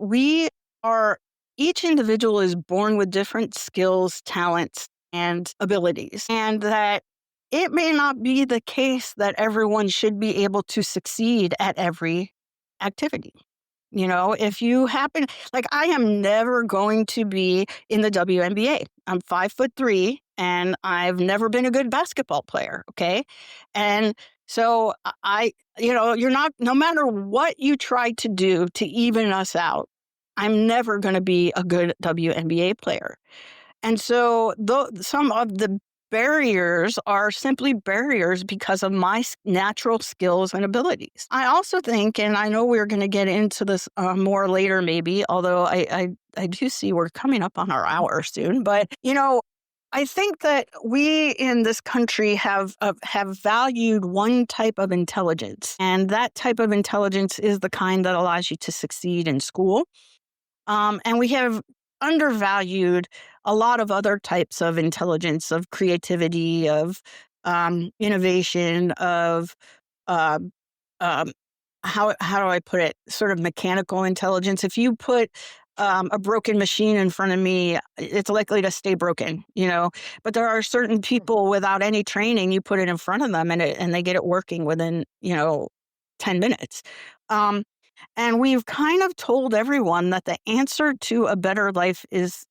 each individual is born with different skills, talents, and abilities, and that it may not be the case that everyone should be able to succeed at every activity. If you happen, like I am never going to be in the WNBA. I'm 5'3", and I've never been a good basketball player. Okay. And so you're not, no matter what you try to do to even us out, I'm never going to be a good WNBA player. And so some of the barriers are simply barriers because of my natural skills and abilities. I also think, and I know we're going to get into this more later maybe, although I do see we're coming up on our hour soon, but I think that we in this country have valued one type of intelligence, and that type of intelligence is the kind that allows you to succeed in school. And we have undervalued a lot of other types of intelligence, of creativity, of innovation, of how do I put it? Sort of mechanical intelligence. If you put a broken machine in front of me, it's likely to stay broken, But there are certain people without any training, you put it in front of them and they get it working within 10 minutes. And we've kind of told everyone that the answer to a better life is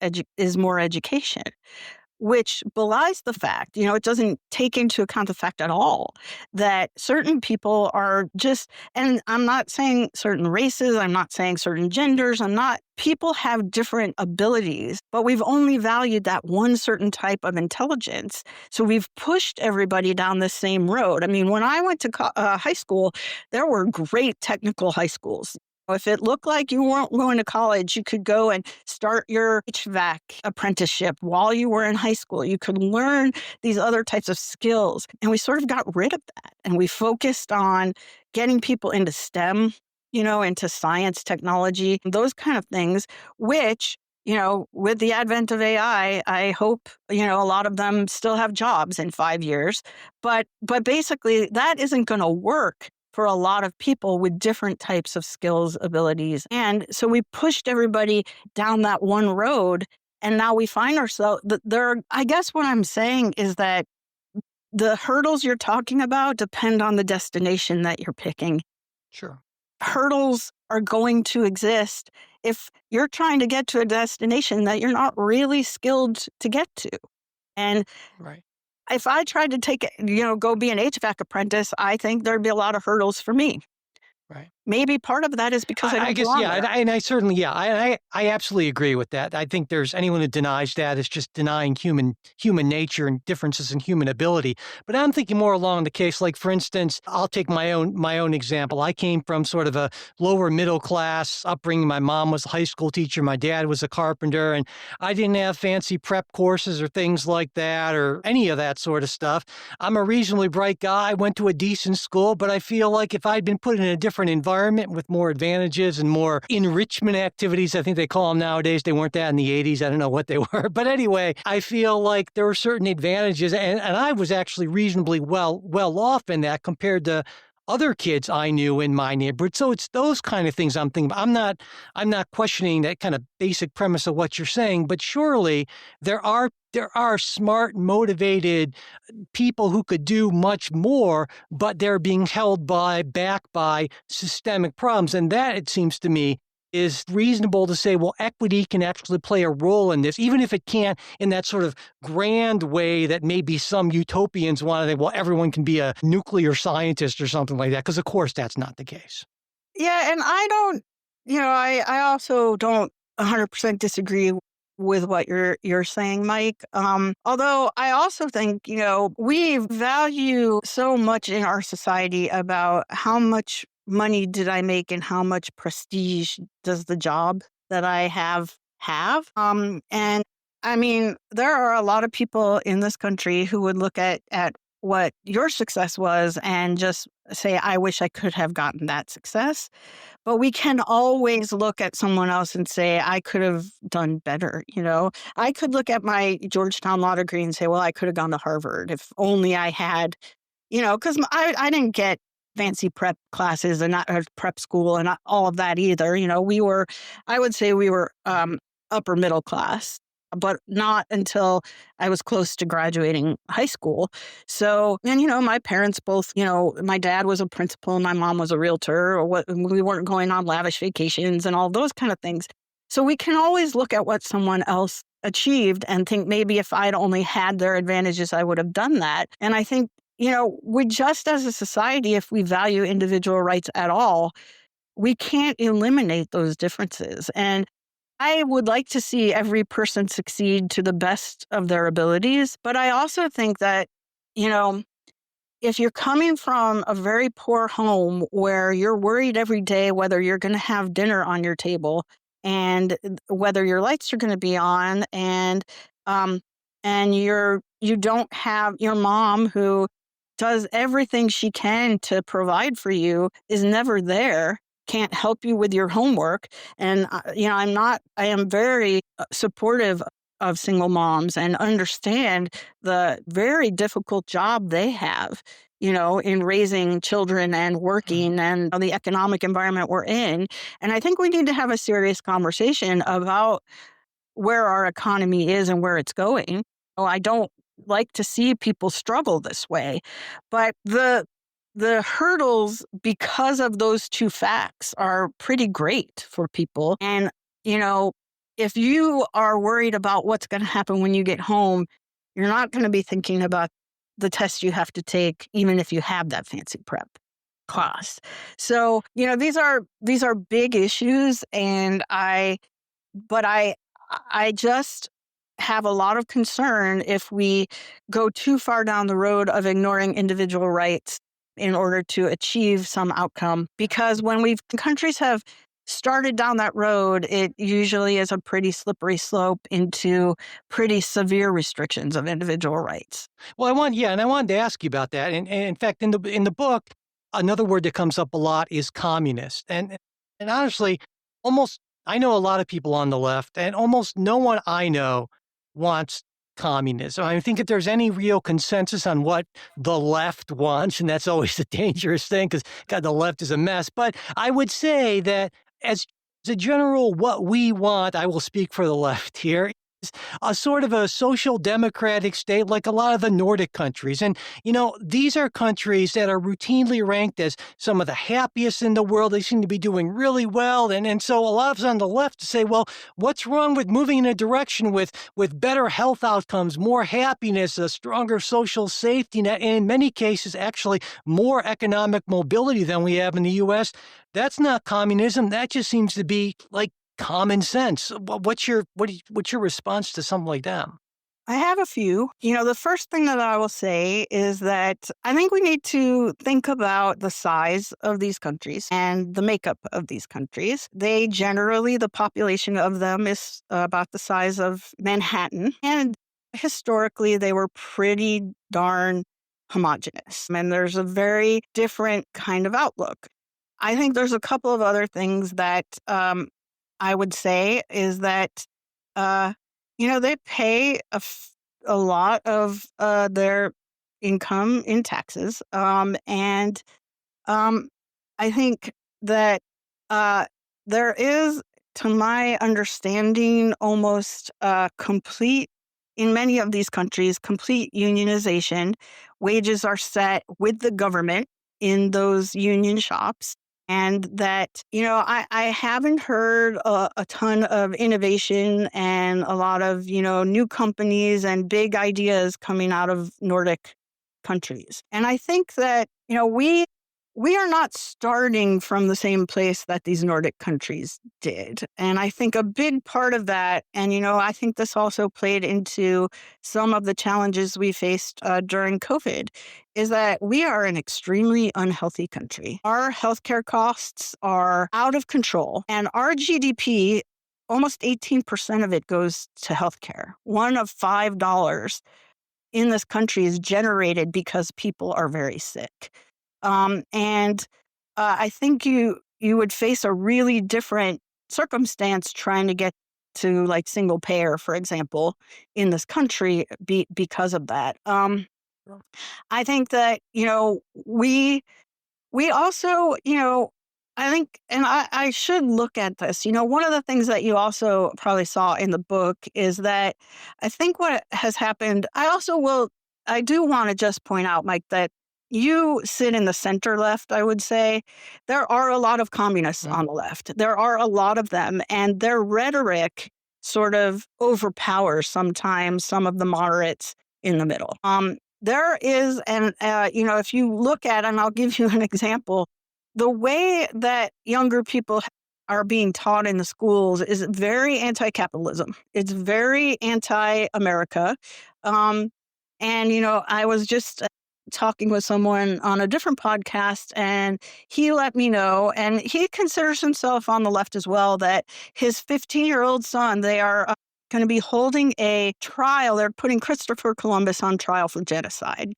more education. which belies the fact, it doesn't take into account the fact at all that certain people are just, and I'm not saying certain races, I'm not saying certain genders, people have different abilities, but we've only valued that one certain type of intelligence. So we've pushed everybody down the same road. I mean, when I went to high school, there were great technical high schools. If it looked like you weren't going to college, you could go and start your HVAC apprenticeship while you were in high school. You could learn these other types of skills. And we sort of got rid of that. And we focused on getting people into STEM, into science, technology, those kind of things, which, with the advent of AI, I hope, a lot of them still have jobs in 5 years. But basically, that isn't going to work for a lot of people with different types of skills, abilities. And so we pushed everybody down that one road. And now we find ourselves I guess what I'm saying is that the hurdles you're talking about depend on the destination that you're picking. Sure. Hurdles are going to exist if you're trying to get to a destination that you're not really skilled to get to. And right. If I tried to go be an HVAC apprentice, I think there'd be a lot of hurdles for me. Right. Maybe part of that is because I guess, yeah, and I certainly, I absolutely agree with that. I think there's anyone who denies that is just denying human nature and differences in human ability. But I'm thinking more along the case, like, for instance, I'll take my own example. I came from sort of a lower middle class upbringing. My mom was a high school teacher. My dad was a carpenter, and I didn't have fancy prep courses or things like that or any of that sort of stuff. I'm a reasonably bright guy. I went to a decent school, but I feel like if I'd been put in a different environment with more advantages and more enrichment activities, I think they call them nowadays. They weren't that in the 80s. I don't know what they were. But anyway, I feel like there were certain advantages, and I was actually reasonably well off in that compared to other kids I knew in my neighborhood. So it's those kind of things I'm thinking about. I'm not questioning that kind of basic premise of what you're saying, but surely there are smart, motivated people who could do much more, but they're being held back by systemic problems. And that, it seems to me, is reasonable to say, well, equity can actually play a role in this, even if it can't in that sort of grand way that maybe some utopians want to think, well, everyone can be a nuclear scientist or something like that, because of course that's not the case. Yeah, and I don't, I also don't 100% disagree with what you're saying, Mike. Although I also think, we value so much in our society about how much money did I make and how much prestige does the job that I have. And I mean, there are a lot of people in this country who would look at what your success was and just say, I wish I could have gotten that success. But we can always look at someone else and say, I could have done better. I could look at my Georgetown law degree and say, well, I could have gone to Harvard if only I had, because I didn't get fancy prep classes and not prep school and not all of that either. I would say we were upper middle class, but not until I was close to graduating high school. So, and, my parents both, my dad was a principal and my mom was a realtor, we weren't going on lavish vacations and all those kind of things. So we can always look at what someone else achieved and think maybe if I'd only had their advantages, I would have done that. And I think, we just as a society, if we value individual rights at all, we can't eliminate those differences. And I would like to see every person succeed to the best of their abilities. But I also think that, if you're coming from a very poor home where you're worried every day whether you're going to have dinner on your table and whether your lights are going to be on, and you don't have your mom who does everything she can to provide for you, is never there, can't help you with your homework. And, I am very supportive of single moms and understand the very difficult job they have, in raising children and working and the economic environment we're in. And I think we need to have a serious conversation about where our economy is and where it's going. I don't like to see people struggle this way, but the hurdles because of those two facts are pretty great for people. And, if you are worried about what's going to happen when you get home, you're not going to be thinking about the test you have to take, even if you have that fancy prep class. So, these are big issues, and I just have a lot of concern if we go too far down the road of ignoring individual rights in order to achieve some outcome. Because when countries have started down that road, it usually is a pretty slippery slope into pretty severe restrictions of individual rights. Well, I wanted to ask you about that. And in fact, in the book, another word that comes up a lot is communist. And honestly, I know a lot of people on the left, and almost no one I know wants communism. I think if there's any real consensus on what the left wants, and that's always a dangerous thing because, God, the left is a mess. But I would say that as a general, what we want, I will speak for the left here, a sort of a social democratic state like a lot of the Nordic countries. And, these are countries that are routinely ranked as some of the happiest in the world. They seem to be doing really well. And so a lot of us on the left say, well, what's wrong with moving in a direction with better health outcomes, more happiness, a stronger social safety net, and in many cases, actually more economic mobility than we have in the U.S.? That's not communism. That just seems to be like common sense. What's your response to something like that? I have a few. The first thing that I will say is that I think we need to think about the size of these countries and the makeup of these countries. The population of them is about the size of Manhattan. And historically, they were pretty darn homogenous. And there's a very different kind of outlook. I think there's a couple of other things that I would say is that, they pay a lot of their income in taxes. And I think that there is, to my understanding, almost complete, in many of these countries, complete unionization. Wages are set with the government in those union shops. And that, I haven't heard a ton of innovation and a lot of, new companies and big ideas coming out of Nordic countries. And I think that, we are not starting from the same place that these Nordic countries did. And I think a big part of that, and, I think this also played into some of the challenges we faced during COVID, is that we are an extremely unhealthy country. Our healthcare costs are out of control, and our GDP, almost 18% of it goes to healthcare. $1 of $5 in this country is generated because people are very sick. I think you would face a really different circumstance trying to get to like single payer, for example, in this country because of that. I think that, we also, I think, and I should look at this, one of the things that you also probably saw in the book is that I think what has happened, I do want to just point out, Mike, that you sit in the center left, I would say. There are a lot of communists on the left. There are a lot of them, and their rhetoric sort of overpowers sometimes some of the moderates in the middle. There is, and if you look at, and I'll give you an example, the way that younger people are being taught in the schools is very anti-capitalism. It's very anti-America. And, I was just talking with someone on a different podcast, and he let me know, and he considers himself on the left as well, that his 15-year-old son, they are going to be holding a trial. They're putting Christopher Columbus on trial for genocide.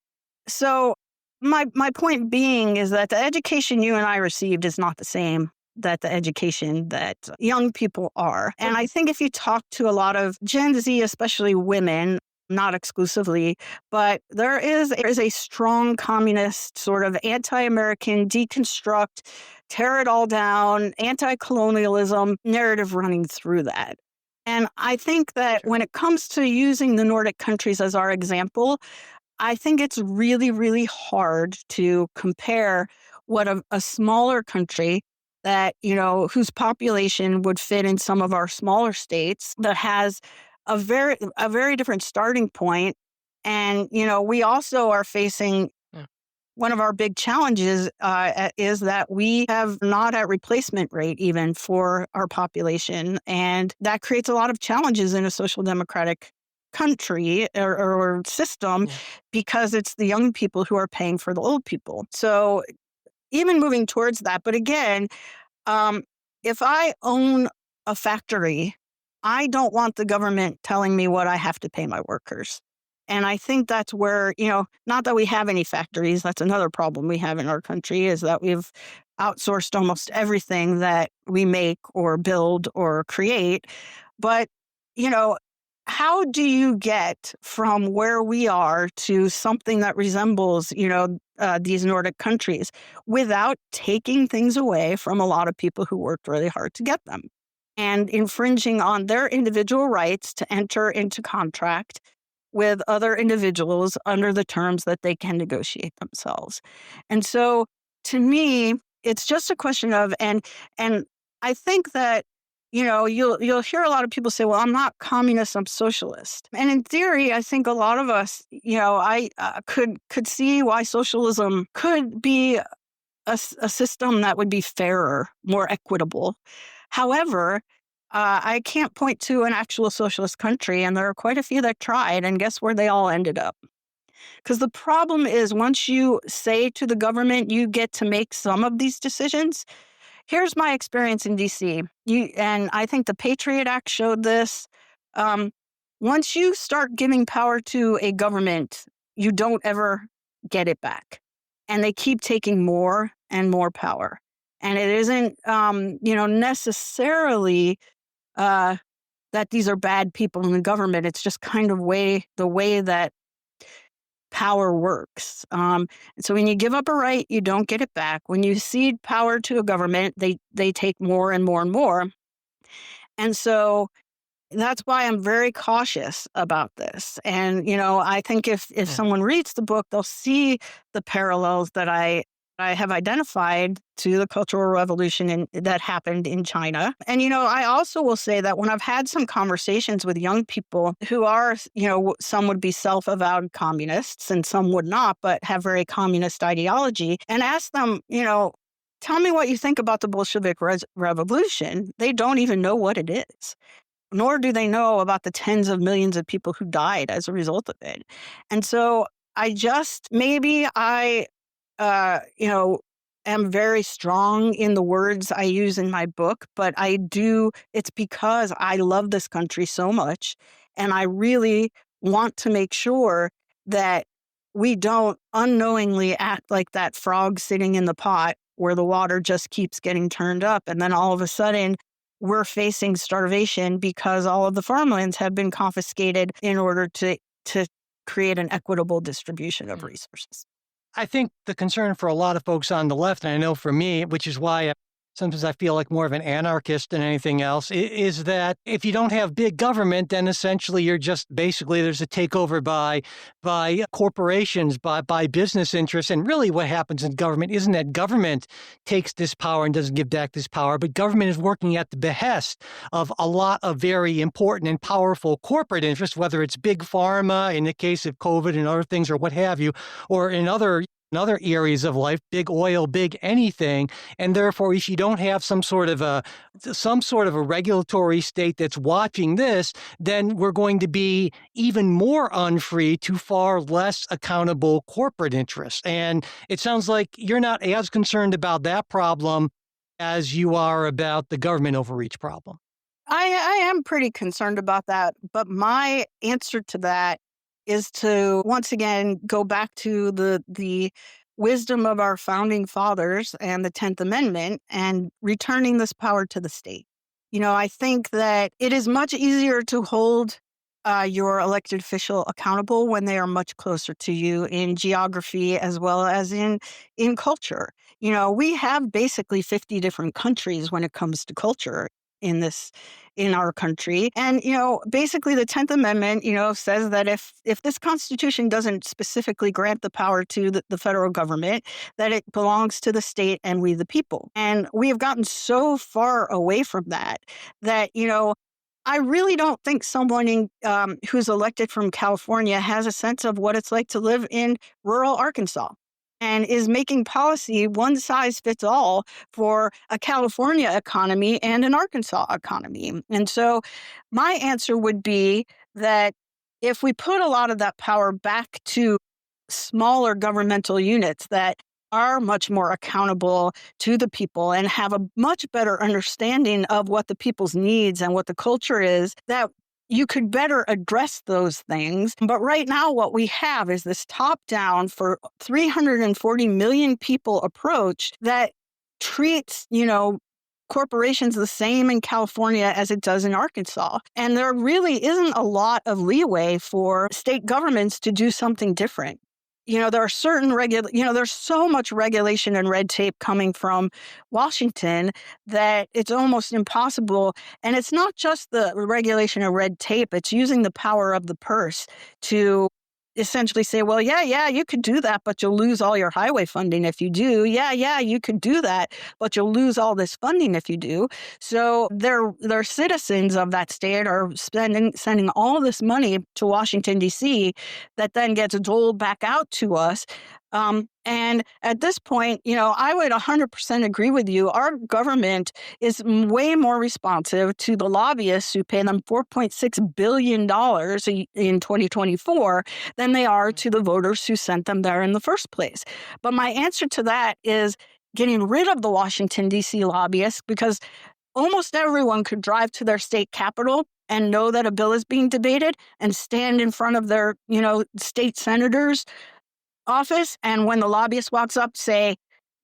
So my point being is that the education you and I received is not the same that the education that young people are. And I think if you talk to a lot of Gen Z, especially women, not exclusively, but there is a strong communist sort of anti-American deconstruct, tear it all down, anti-colonialism narrative running through that. And I think that when it comes to using the Nordic countries as our example, I think it's really, really hard to compare what a smaller country that, whose population would fit in some of our smaller states that has a very different starting point And, we also are facing one of our big challenges is that we have not at replacement rate even for our population. And that creates a lot of challenges in a social democratic country or system because it's the young people who are paying for the old people. So even moving towards that. But again, if I own a factory, I don't want the government telling me what I have to pay my workers. And I think that's where, not that we have any factories, that's another problem we have in our country is that we've outsourced almost everything that we make or build or create. But, how do you get from where we are to something that resembles, these Nordic countries without taking things away from a lot of people who worked really hard to get them and infringing on their individual rights to enter into contract with other individuals under the terms that they can negotiate themselves? And so to me, it's just a question of, and I think that, you'll hear a lot of people say, well, I'm not communist, I'm socialist. And in theory, I think a lot of us, I could see why socialism could be a system that would be fairer, more equitable. However, I can't point to an actual socialist country, and there are quite a few that tried, and guess where they all ended up? Because the problem is once you say to the government, you get to make some of these decisions. Here's my experience in D.C. And I think the Patriot Act showed this. Once you start giving power to a government, you don't ever get it back. And they keep taking more and more power. And it isn't, necessarily that these are bad people in the government. It's just kind of the way that power works. So when you give up a right, you don't get it back. When you cede power to a government, they take more and more and more. And so that's why I'm very cautious about this. And, I think if someone reads the book, they'll see the parallels that I have identified to the Cultural Revolution that happened in China. And, I also will say that when I've had some conversations with young people who are, some would be self-avowed communists and some would not, but have very communist ideology, and ask them, tell me what you think about the Bolshevik Revolution. They don't even know what it is, nor do they know about the tens of millions of people who died as a result of it. And so maybe I am very strong in the words I use in my book, but it's because I love this country so much. And I really want to make sure that we don't unknowingly act like that frog sitting in the pot where the water just keeps getting turned up. And then all of a sudden we're facing starvation because all of the farmlands have been confiscated in order to create an equitable distribution of resources. I think the concern for a lot of folks on the left, and I know for me, which is why sometimes I feel like more of an anarchist than anything else, is that if you don't have big government, then essentially you're just basically there's a takeover by corporations, by business interests. And really what happens in government isn't that government takes this power and doesn't give back this power, but government is working at the behest of a lot of very important and powerful corporate interests, whether it's big pharma in the case of COVID and other things or what have you, or in other areas of life, big oil, big anything. And therefore, if you don't have some sort of a regulatory state that's watching this, then we're going to be even more unfree to far less accountable corporate interests. And it sounds like you're not as concerned about that problem as you are about the government overreach problem. I am pretty concerned about that. But my answer to that is to, once again, go back to the wisdom of our founding fathers and the 10th Amendment and returning this power to the state. I think that it is much easier to hold your elected official accountable when they are much closer to you in geography as well as in culture. We have basically 50 different countries when it comes to culture in our country. And, basically the 10th Amendment, says that if this Constitution doesn't specifically grant the power to the federal government, that it belongs to the state and we the people. And we have gotten so far away from that, I really don't think someone who's elected from California has a sense of what it's like to live in rural Arkansas and is making policy one size fits all for a California economy and an Arkansas economy. And so my answer would be that if we put a lot of that power back to smaller governmental units that are much more accountable to the people and have a much better understanding of what the people's needs and what the culture is, that you could better address those things. But right now, what we have is this top-down for 340 million people approach that treats, corporations the same in California as it does in Arkansas. And there really isn't a lot of leeway for state governments to do something different. There are certain there's so much regulation and red tape coming from Washington that it's almost impossible. And it's not just the regulation and red tape, it's using the power of the purse to essentially say, well, yeah, you could do that, but you'll lose all your highway funding if you do. Yeah, you could do that, but you'll lose all this funding if you do. So their citizens of that state are sending all this money to Washington, D.C. that then gets doled back out to us. And at this point, I would 100% agree with you. Our government is way more responsive to the lobbyists who pay them $4.6 billion in 2024 than they are to the voters who sent them there in the first place. But my answer to that is getting rid of the Washington, D.C. lobbyists, because almost everyone could drive to their state capital and know that a bill is being debated and stand in front of their, state senators' office, and when the lobbyist walks up, say,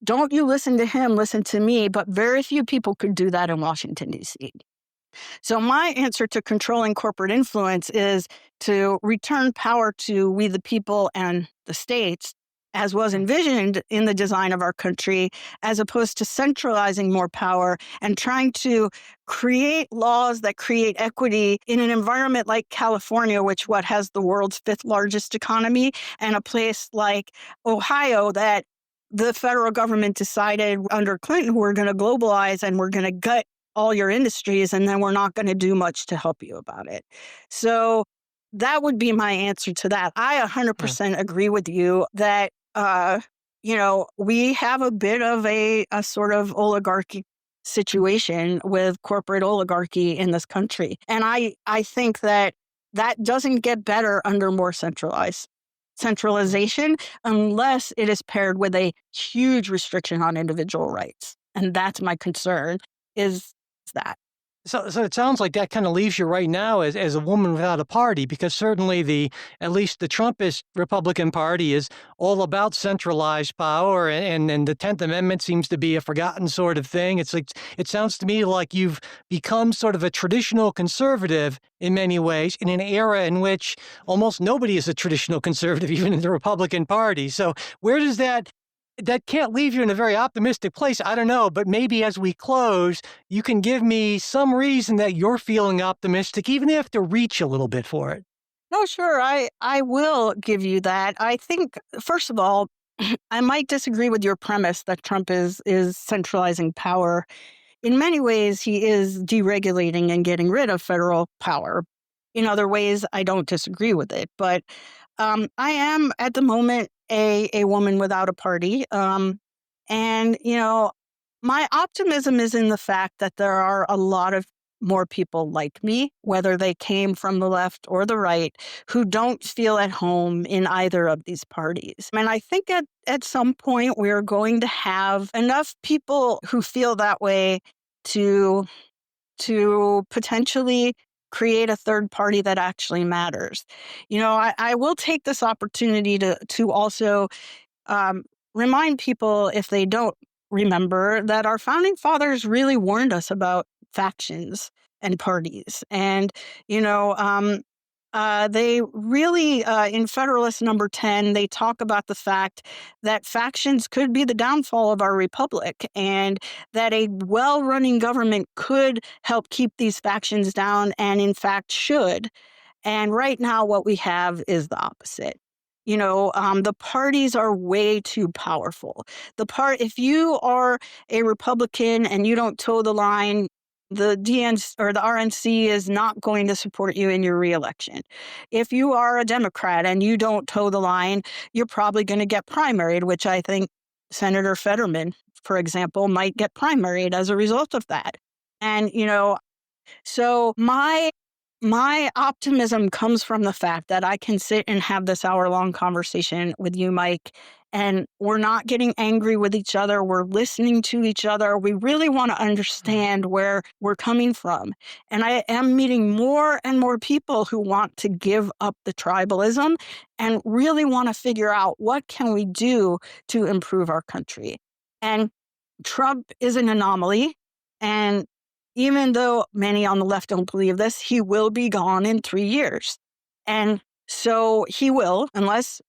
don't you listen to him, listen to me. But very few people could do that in Washington, D.C. So my answer to controlling corporate influence is to return power to we the people and the states, as was envisioned in the design of our country, as opposed to centralizing more power and trying to create laws that create equity in an environment like California, which has the world's 5th largest economy, and a place like Ohio that the federal government decided under Clinton we're going to globalize and we're going to gut all your industries, and then we're not going to do much to help you about it. So that would be my answer to that. I 100% agree with you that we have a bit of a sort of oligarchy situation with corporate oligarchy in this country. And I think that doesn't get better under more centralization unless it is paired with a huge restriction on individual rights. And that's my concern, is that. So it sounds like that kind of leaves you right now as a woman without a party, because certainly at least the Trumpist Republican Party is all about centralized power, and the 10th Amendment seems to be a forgotten sort of thing. It's like, it sounds to me like you've become sort of a traditional conservative in many ways in an era in which almost nobody is a traditional conservative, even in the Republican Party. So where does that can't leave you in a very optimistic place? I don't know, but maybe as we close, you can give me some reason that you're feeling optimistic, even if you have to reach a little bit for it. No, sure. I will give you that. I think, first of all, I might disagree with your premise that Trump is centralizing power. In many ways, he is deregulating and getting rid of federal power. In other ways, I don't disagree with it. But I am, at the moment, a woman without a party. And, my optimism is in the fact that there are a lot of more people like me, whether they came from the left or the right, who don't feel at home in either of these parties. And I think at some point we're going to have enough people who feel that way to potentially create a third party that actually matters. I will take this opportunity to also remind people, if they don't remember, that our founding fathers really warned us about factions and parties. And, they really, in Federalist number 10, they talk about the fact that factions could be the downfall of our republic, and that a well-running government could help keep these factions down, and in fact should. And right now what we have is the opposite. The parties are way too powerful. If you are a Republican and you don't toe the line, the DNC or the RNC is not going to support you in your reelection. If you are a Democrat and you don't toe the line, you're probably going to get primaried, which I think Senator Fetterman, for example, might get primaried as a result of that. And, so my optimism comes from the fact that I can sit and have this hour-long conversation with you, Mike, and we're not getting angry with each other. We're listening to each other. We really want to understand where we're coming from. And I am meeting more and more people who want to give up the tribalism and really want to figure out what can we do to improve our country. And Trump is an anomaly. And even though many on the left don't believe this, he will be gone in 3 years. And so he will, unless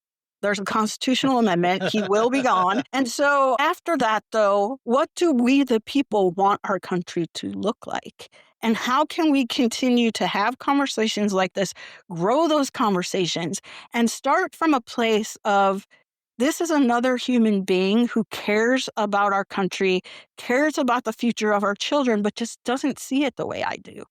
there's a constitutional amendment, he will be gone. And so after that, though, what do we, the people, want our country to look like? And how can we continue to have conversations like this, grow those conversations, and start from a place of, this is another human being who cares about our country, cares about the future of our children, but just doesn't see it the way I do.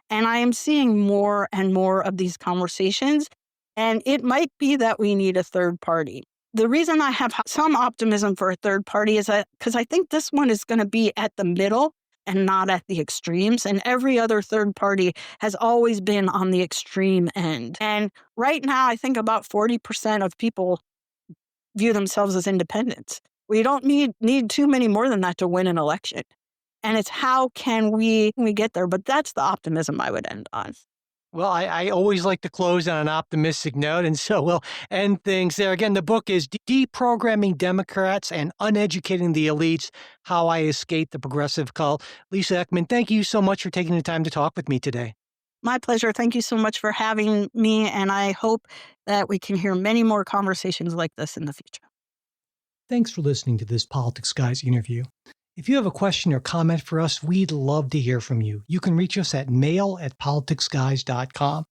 And I am seeing more and more of these conversations. And it might be that we need a third party. The reason I have some optimism for a third party is that because I think this one is going to be at the middle and not at the extremes. And every other third party has always been on the extreme end. And right now, I think about 40% of people view themselves as independents. We don't need too many more than that to win an election. And it's how can we get there? But that's the optimism I would end on. Well, I always like to close on an optimistic note, and so we'll end things there. Again, the book is Deprogramming Democrats and Uneducating the Elites, How I Escaped the Progressive Cult. Lisa Ekman, thank you so much for taking the time to talk with me today. My pleasure. Thank you so much for having me, and I hope that we can hear many more conversations like this in the future. Thanks for listening to this Politics Guys interview. If you have a question or comment for us, we'd love to hear from you. You can reach us at mail@politicsguys.com.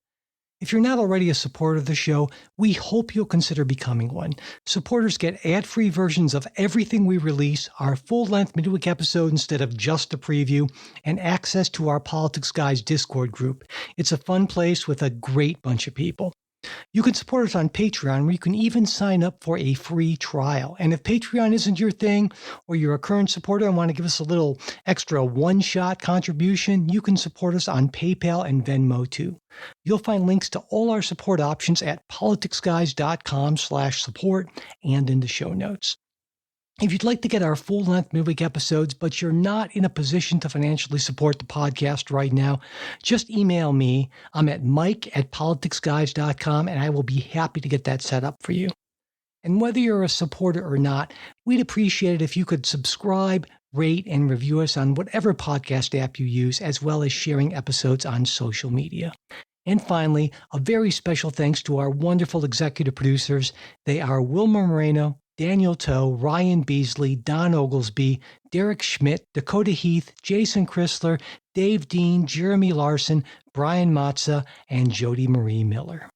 If you're not already a supporter of the show, we hope you'll consider becoming one. Supporters get ad-free versions of everything we release, our full-length midweek episode instead of just a preview, and access to our Politics Guys Discord group. It's a fun place with a great bunch of people. You can support us on Patreon, where you can even sign up for a free trial. And if Patreon isn't your thing, or you're a current supporter and want to give us a little extra one-shot contribution, you can support us on PayPal and Venmo too. You'll find links to all our support options at politicsguys.com/support and in the show notes. If you'd like to get our full-length midweek episodes, but you're not in a position to financially support the podcast right now, just email me. I'm at mike@politicsguys.com, and I will be happy to get that set up for you. And whether you're a supporter or not, we'd appreciate it if you could subscribe, rate, and review us on whatever podcast app you use, as well as sharing episodes on social media. And finally, a very special thanks to our wonderful executive producers. They are Wilma Moreno, Daniel Toe, Ryan Beasley, Don Oglesby, Derek Schmidt, Dakota Heath, Jason Chrysler, Dave Dean, Jeremy Larson, Brian Matza, and Jody Marie Miller.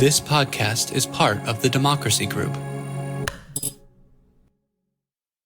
This podcast is part of the Democracy Group,